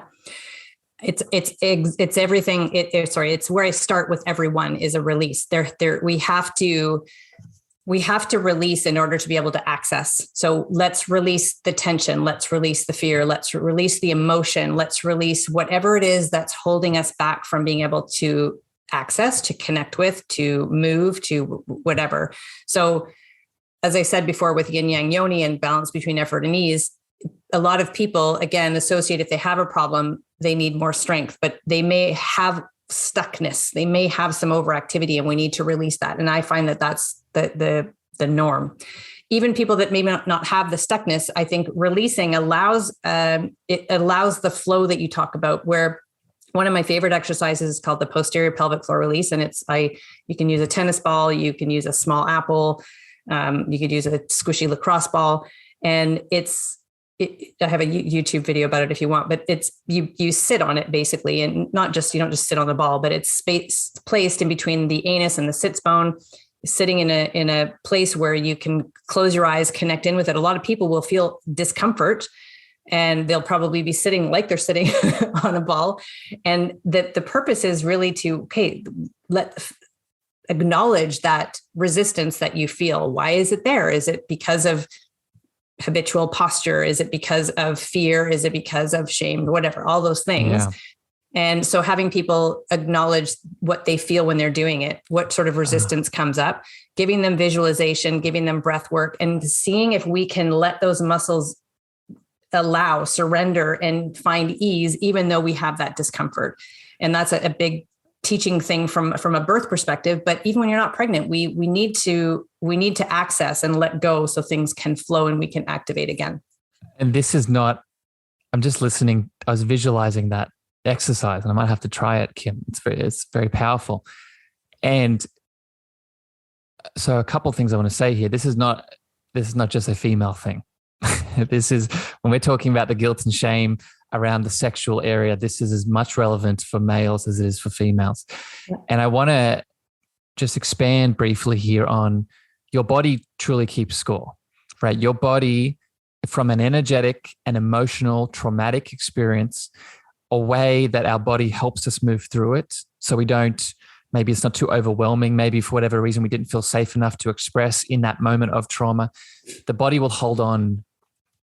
B: It's everything. It's where I start with everyone is a release. We have to release in order to be able to access. So let's release the tension. Let's release the fear. Let's release the emotion. Let's release whatever it is that's holding us back from being able to access, to connect with, to move, to whatever. So as I said before, with yin yang yoni and balance between effort and ease, a lot of people, again, associate if they have a problem, they need more strength, but they may have stuckness. They may have some overactivity, and we need to release that. And I find that that's the norm. Even people that may not have the stuckness, I think releasing allows the flow that you talk about, where one of my favorite exercises is called the posterior pelvic floor release. And you can use a tennis ball, you can use a small apple, you could use a squishy lacrosse ball. And I have a YouTube video about it if you want, but it's, you sit on it basically, and you don't just sit on the ball, but it's placed in between the anus and the sits bone, sitting in a place where you can close your eyes, connect in with it. A lot of people will feel discomfort, and they'll probably be sitting like they're sitting on a ball. And that the purpose is really to, acknowledge that resistance that you feel. Why is it there? Is it because of habitual posture? Is it because of fear? Is it because of shame? Whatever, all those things. Yeah. And so having people acknowledge what they feel when they're doing it, what sort of resistance comes up, giving them visualization, giving them breath work, and seeing if we can let those muscles surrender and find ease, even though we have that discomfort. And that's a big teaching thing from a birth perspective. But even when you're not pregnant, we need to access and let go so things can flow and we can activate again.
D: And this is not, I'm just listening. I was visualizing that exercise, and I might have to try it, Kim. It's very powerful. And so a couple of things I want to say here. This is not just a female thing. This is, when we're talking about the guilt and shame around the sexual area, this is as much relevant for males as it is for females. Yeah. And I want to just expand briefly here on your body truly keeps score, right? Your body, from an energetic and emotional traumatic experience, a way that our body helps us move through it. So we don't, maybe it's not too overwhelming. Maybe for whatever reason, we didn't feel safe enough to express in that moment of trauma. The body will hold on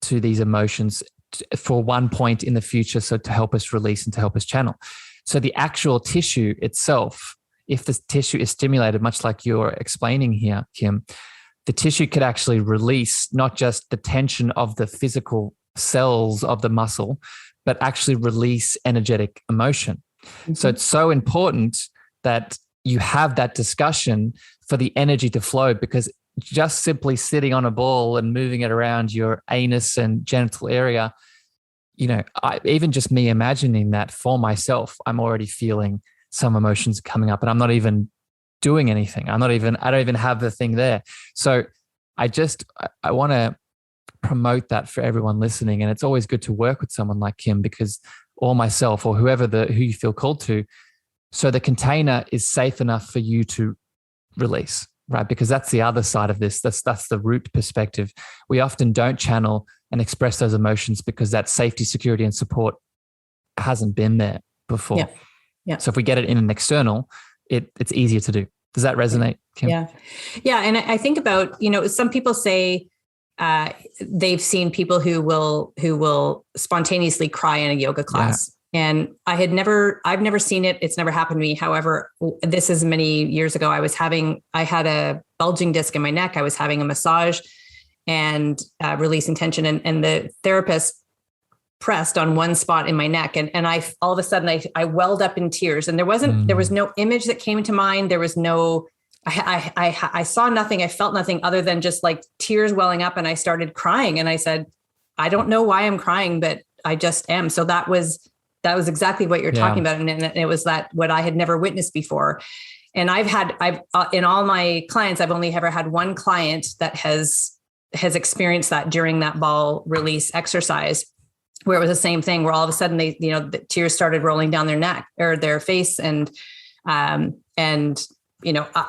D: to these emotions for one point in the future, so to help us release and to help us channel. So the actual tissue itself, if the tissue is stimulated, much like you're explaining here, Kim, the tissue could actually release not just the tension of the physical cells of the muscle, but actually release energetic emotion. Mm-hmm. So it's so important that you have that discussion for the energy to flow, because just simply sitting on a ball and moving it around your anus and genital area, even just me imagining that for myself, I'm already feeling some emotions coming up, and I'm not even doing anything. I don't even have the thing there. So I want to promote that for everyone listening. And it's always good to work with someone like Kim, or myself, or who you feel called to, so the container is safe enough for you to release, right? Because that's the other side of this. That's the root perspective. We often don't channel and express those emotions because that safety, security, and support hasn't been there before.
B: Yeah. Yeah.
D: So if we get it in an external, it's easier to do. Does that resonate, Kim?
B: Yeah. Yeah. And I think about, some people say they've seen people who will spontaneously cry in a yoga class. Yeah. And I've never seen it. It's never happened to me. However, this is many years ago. I had a bulging disc in my neck. I was having a massage and releasing tension, and the therapist pressed on one spot in my neck. And I, all of a sudden I welled up in tears, and there was no image that came to mind. There was no, I saw nothing. I felt nothing other than just like tears welling up. And I started crying, and I said, I don't know why I'm crying, but I just am. So that was exactly what you're talking about. And it was what I had never witnessed before. And I've in all my clients, I've only ever had one client that has experienced that during that ball release exercise, where it was the same thing, where all of a sudden the tears started rolling down their neck or their face. And I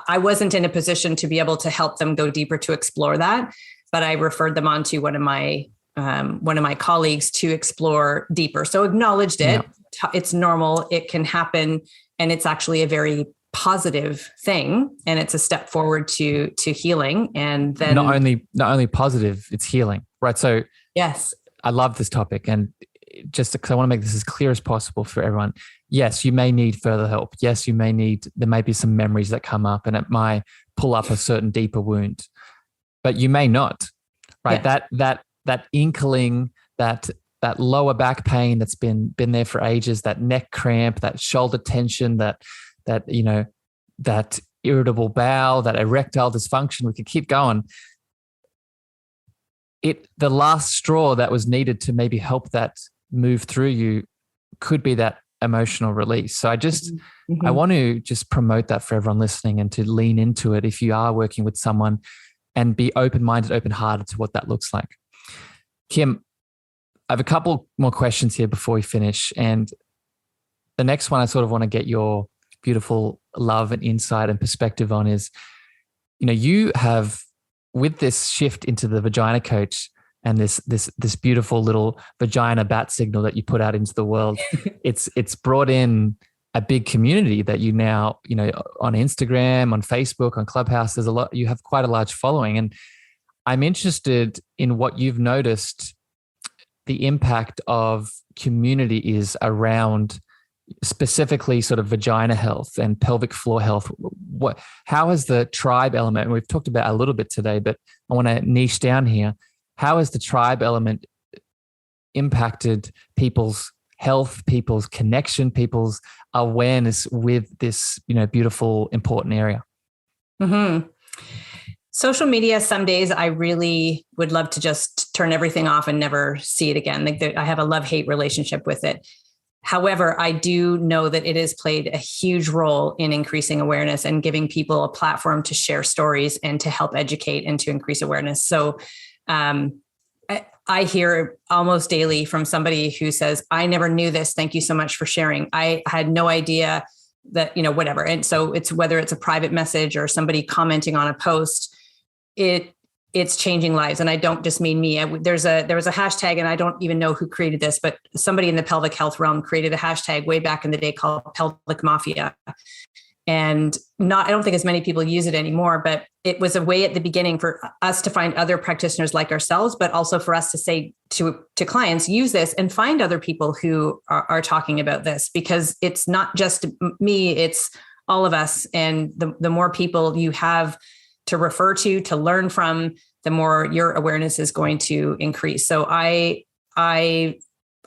B: wasn't in a position to be able to help them go deeper to explore that, but I referred them on to one of my colleagues to explore deeper. So acknowledged it. Yeah. It's normal. It can happen. And it's actually a very positive thing. And it's a step forward to healing. And then
D: not only positive, it's healing, right? So
B: yes,
D: I love this topic, and just because I want to make this as clear as possible for everyone. Yes, you may need further help. Yes, there may be some memories that come up, and it might pull up a certain deeper wound, but you may not, right? Yes. That inkling, that lower back pain that's been there for ages, that neck cramp, that shoulder tension, that irritable bowel, that erectile dysfunction, we could keep going. The last straw that was needed to maybe help that move through you could be that emotional release. So I want to just promote that for everyone listening, and to lean into it if you are working with someone, and be open-minded, open-hearted to what that looks like. Kim, I have a couple more questions here before we finish. And the next one I sort of want to get your beautiful love and insight and perspective on is, you have, with this shift into the Vagina Coach and this beautiful little vagina bat signal that you put out into the world, it's brought in a big community that you now, on Instagram, on Facebook, on Clubhouse, you have quite a large following. And I'm interested in what you've noticed the impact of community is around specifically sort of vagina health and pelvic floor health. How has the tribe element, and we've talked about a little bit today, but I want to niche down here. How has the tribe element impacted people's health, people's connection, people's awareness with this, beautiful, important area?
B: Mm-hmm. Social media, some days I really would love to just turn everything off and never see it again. I have a love-hate relationship with it. However, I do know that it has played a huge role in increasing awareness and giving people a platform to share stories and to help educate and to increase awareness. So I hear almost daily from somebody who says, I never knew this. Thank you so much for sharing. I had no idea that, whatever. And so it's whether it's a private message or somebody commenting on a post, it's changing lives. And I don't just mean me. There was a hashtag, and I don't even know who created this, but somebody in the pelvic health realm created a hashtag way back in the day called Pelvic Mafia. And I don't think as many people use it anymore, but it was a way at the beginning for us to find other practitioners like ourselves, but also for us to say to clients, use this and find other people who are talking about this, because it's not just me, it's all of us. And the more people you have refer to learn from, the more your awareness is going to increase. So I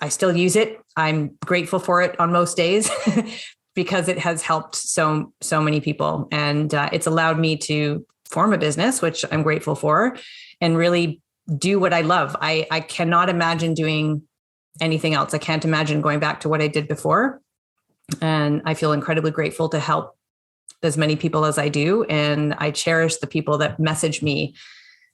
B: still use it. I'm grateful for it on most days because it has helped so many people. And it's allowed me to form a business, which I'm grateful for, and really do what I love. I cannot imagine doing anything else. I can't imagine going back to what I did before. And I feel incredibly grateful to help as many people as I do. And I cherish the people that message me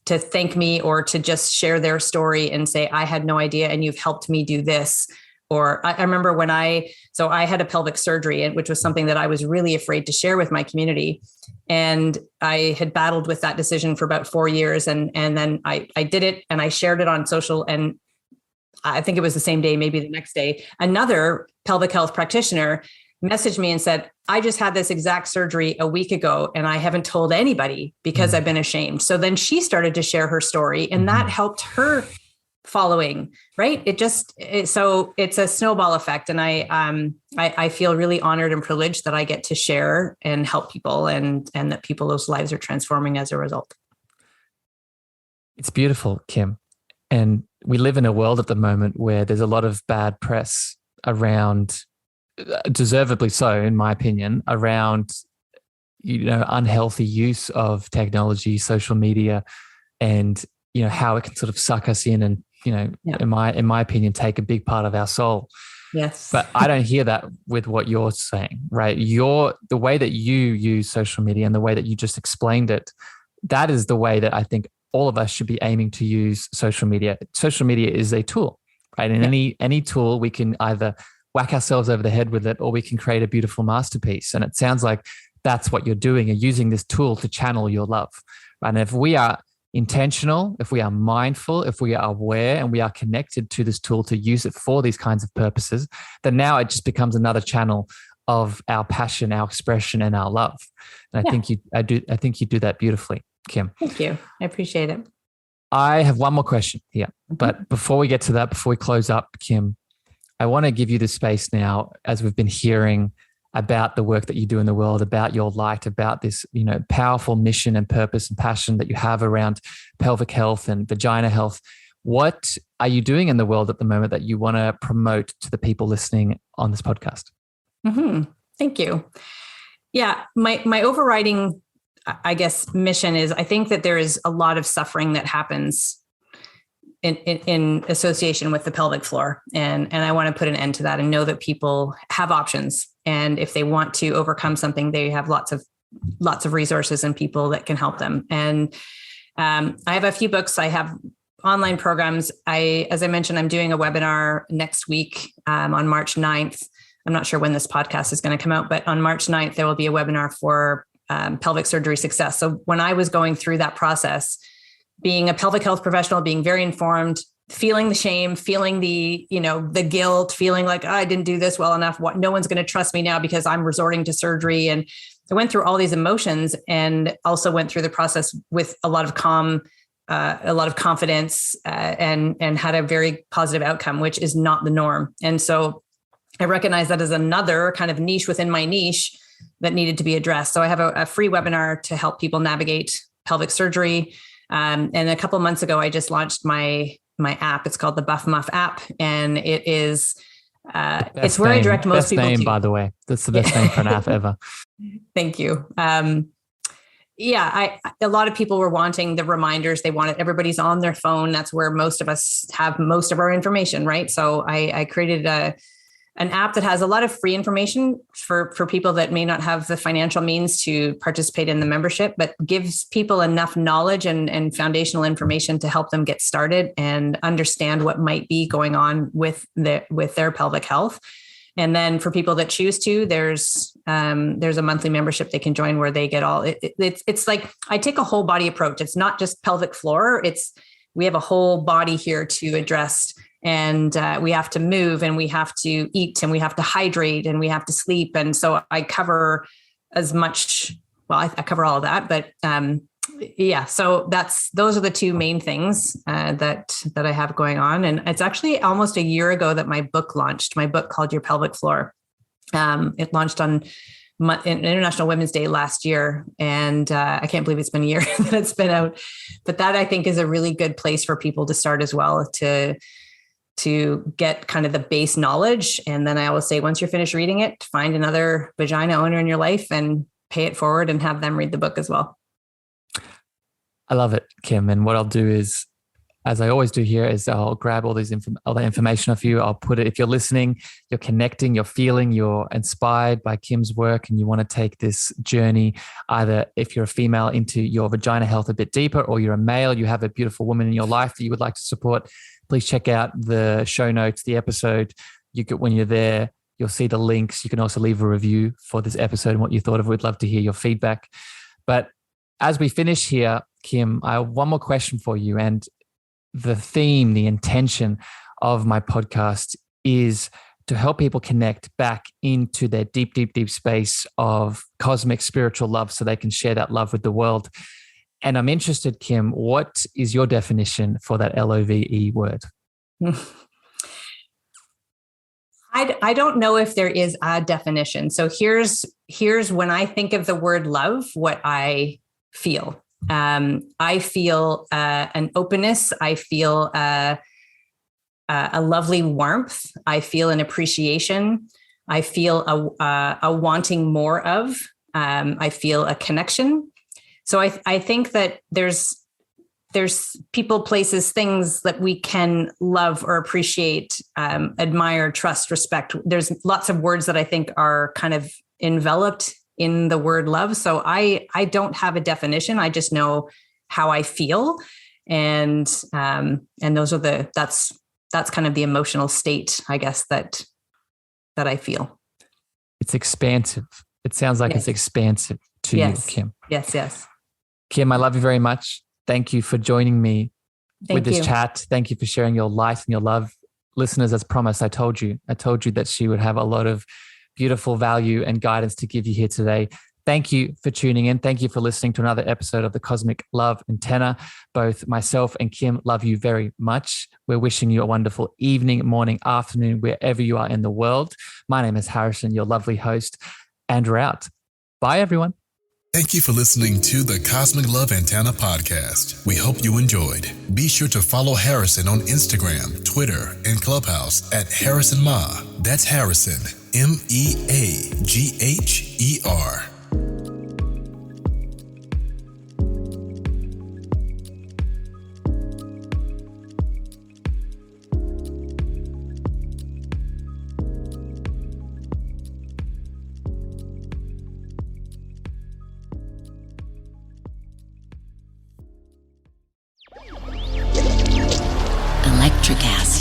B: to thank me or to just share their story and say, I had no idea, and you've helped me do this. Or I remember when I had a pelvic surgery, which was something that I was really afraid to share with my community. And I had battled with that decision for about 4 years. And then I did it, and I shared it on social. And I think it was the same day, maybe the next day, another pelvic health practitioner messaged me and said, I just had this exact surgery a week ago, and I haven't told anybody because I've been ashamed. So then she started to share her story, and that helped her following, right? So it's a snowball effect. And I feel really honored and privileged that I get to share and help people, and that people's lives are transforming as a result.
D: It's beautiful, Kim. And we live in a world at the moment where there's a lot of bad press around, deservedly so, in my opinion, around, unhealthy use of technology, social media, and, how it can sort of suck us in and, in my opinion, take a big part of our soul.
B: Yes.
D: But I don't hear that with what you're saying, right? The way that you use social media and the way that you just explained it, that is the way that I think all of us should be aiming to use social media. Social media is a tool, right? And any tool, we can either whack ourselves over the head with it, or we can create a beautiful masterpiece. And it sounds like that's what you're doing. You're using this tool to channel your love, right? And if we are intentional, if we are mindful, if we are aware, and we are connected to this tool to use it for these kinds of purposes, then now it just becomes another channel of our passion, our expression, and our love. And I think you do that beautifully, Kim.
B: Thank you. I appreciate it.
D: I have one more question here, but before we get to that, before we close up, Kim, I want to give you the space now, as we've been hearing about the work that you do in the world, about your light, about this, powerful mission and purpose and passion that you have around pelvic health and vagina health. What are you doing in the world at the moment that you want to promote to the people listening on this podcast?
B: Thank you. Yeah, my overriding, I guess, mission is, I think that there is a lot of suffering that happens in association with the pelvic floor. And I want to put an end to that and know that people have options. And if they want to overcome something, they have lots of resources and people that can help them. And I have a few books. I have online programs. As I mentioned, I'm doing a webinar next week on March 9th. I'm not sure when this podcast is going to come out, but on March 9th, there will be a webinar for pelvic surgery success. So when I was going through that process, being a pelvic health professional, being very informed, feeling the shame, feeling the guilt, feeling like, I didn't do this well enough. No one's going to trust me now because I'm resorting to surgery. And I went through all these emotions, and also went through the process with a lot of calm, a lot of confidence, and had a very positive outcome, which is not the norm. And so I recognize that as another kind of niche within my niche that needed to be addressed. So I have a free webinar to help people navigate pelvic surgery. And a couple of months ago, I just launched my app. It's called the Buff Muff app. And it is, it's where I direct most people to. Best name,
D: by the way. That's the best name for an app ever.
B: Thank you. A lot of people were wanting the reminders. They wanted, everybody's on their phone. That's where most of us have most of our information, right? So I created an app that has a lot of free information for people that may not have the financial means to participate in the membership, but gives people enough knowledge and foundational information to help them get started and understand what might be going on with their pelvic health. And then for people that choose to, there's a monthly membership they can join where they get all it's like, I take a whole body approach. It's not just pelvic floor. We have a whole body here to address. And we have to move, and we have to eat, and we have to hydrate, and we have to sleep. And so I cover as much, I cover all of that, but so those are the two main things that I have going on. And it's actually almost a year ago that my book launched, my book called Your Pelvic Floor. It launched on International Women's Day last year. And I can't believe it's been a year that it's been out. But that, I think, is a really good place for people to start as well, to get kind of the base knowledge. And then I always say, once you're finished reading it, find another vagina owner in your life and pay it forward and have them read the book as well.
D: I love it, Kim. And what I'll do is, as I always do here, is I'll grab all the information off you. I'll put it, if you're listening, you're connecting, you're feeling, you're inspired by Kim's work, and you want to take this journey, either if you're a female into your vagina health a bit deeper, or you're a male, you have a beautiful woman in your life that you would like to support, please check out the show notes, the episode. When you're there, you'll see the links. You can also leave a review for this episode and what you thought of it. We'd love to hear your feedback. But as we finish here, Kim, I have one more question for you. And the theme, the intention of my podcast is to help people connect back into their deep, deep, deep space of cosmic spiritual love so they can share that love with the world. And I'm interested, Kim, what is your definition for that LOVE word?
B: I don't know if there is a definition. So here's when I think of the word love, what I feel. I feel an openness. I feel a lovely warmth. I feel an appreciation. I feel a wanting more of. I feel a connection. So I think that there's people, places, things that we can love or appreciate, admire, trust, respect. There's lots of words that I think are kind of enveloped in the word love. So I don't have a definition. I just know how I feel. And those are that's kind of the emotional state, I guess, that I feel.
D: It's expansive. It sounds like It's expansive to you, Kim.
B: Yes.
D: Kim, I love you very much. Thank you for joining me with this chat. Thank you for sharing your light and your love. Listeners, as promised, I told you that she would have a lot of beautiful value and guidance to give you here today. Thank you for tuning in. Thank you for listening to another episode of the Cosmic Love Antenna. Both myself and Kim love you very much. We're wishing you a wonderful evening, morning, afternoon, wherever you are in the world. My name is Harrison, your lovely host, and we're out. Bye, everyone.
C: Thank you for listening to the Cosmic Love Antenna podcast. We hope you enjoyed. Be sure to follow Harrison on Instagram, Twitter, and Clubhouse at Harrison Ma. That's Harrison, MEAGHER.
A: Electricast.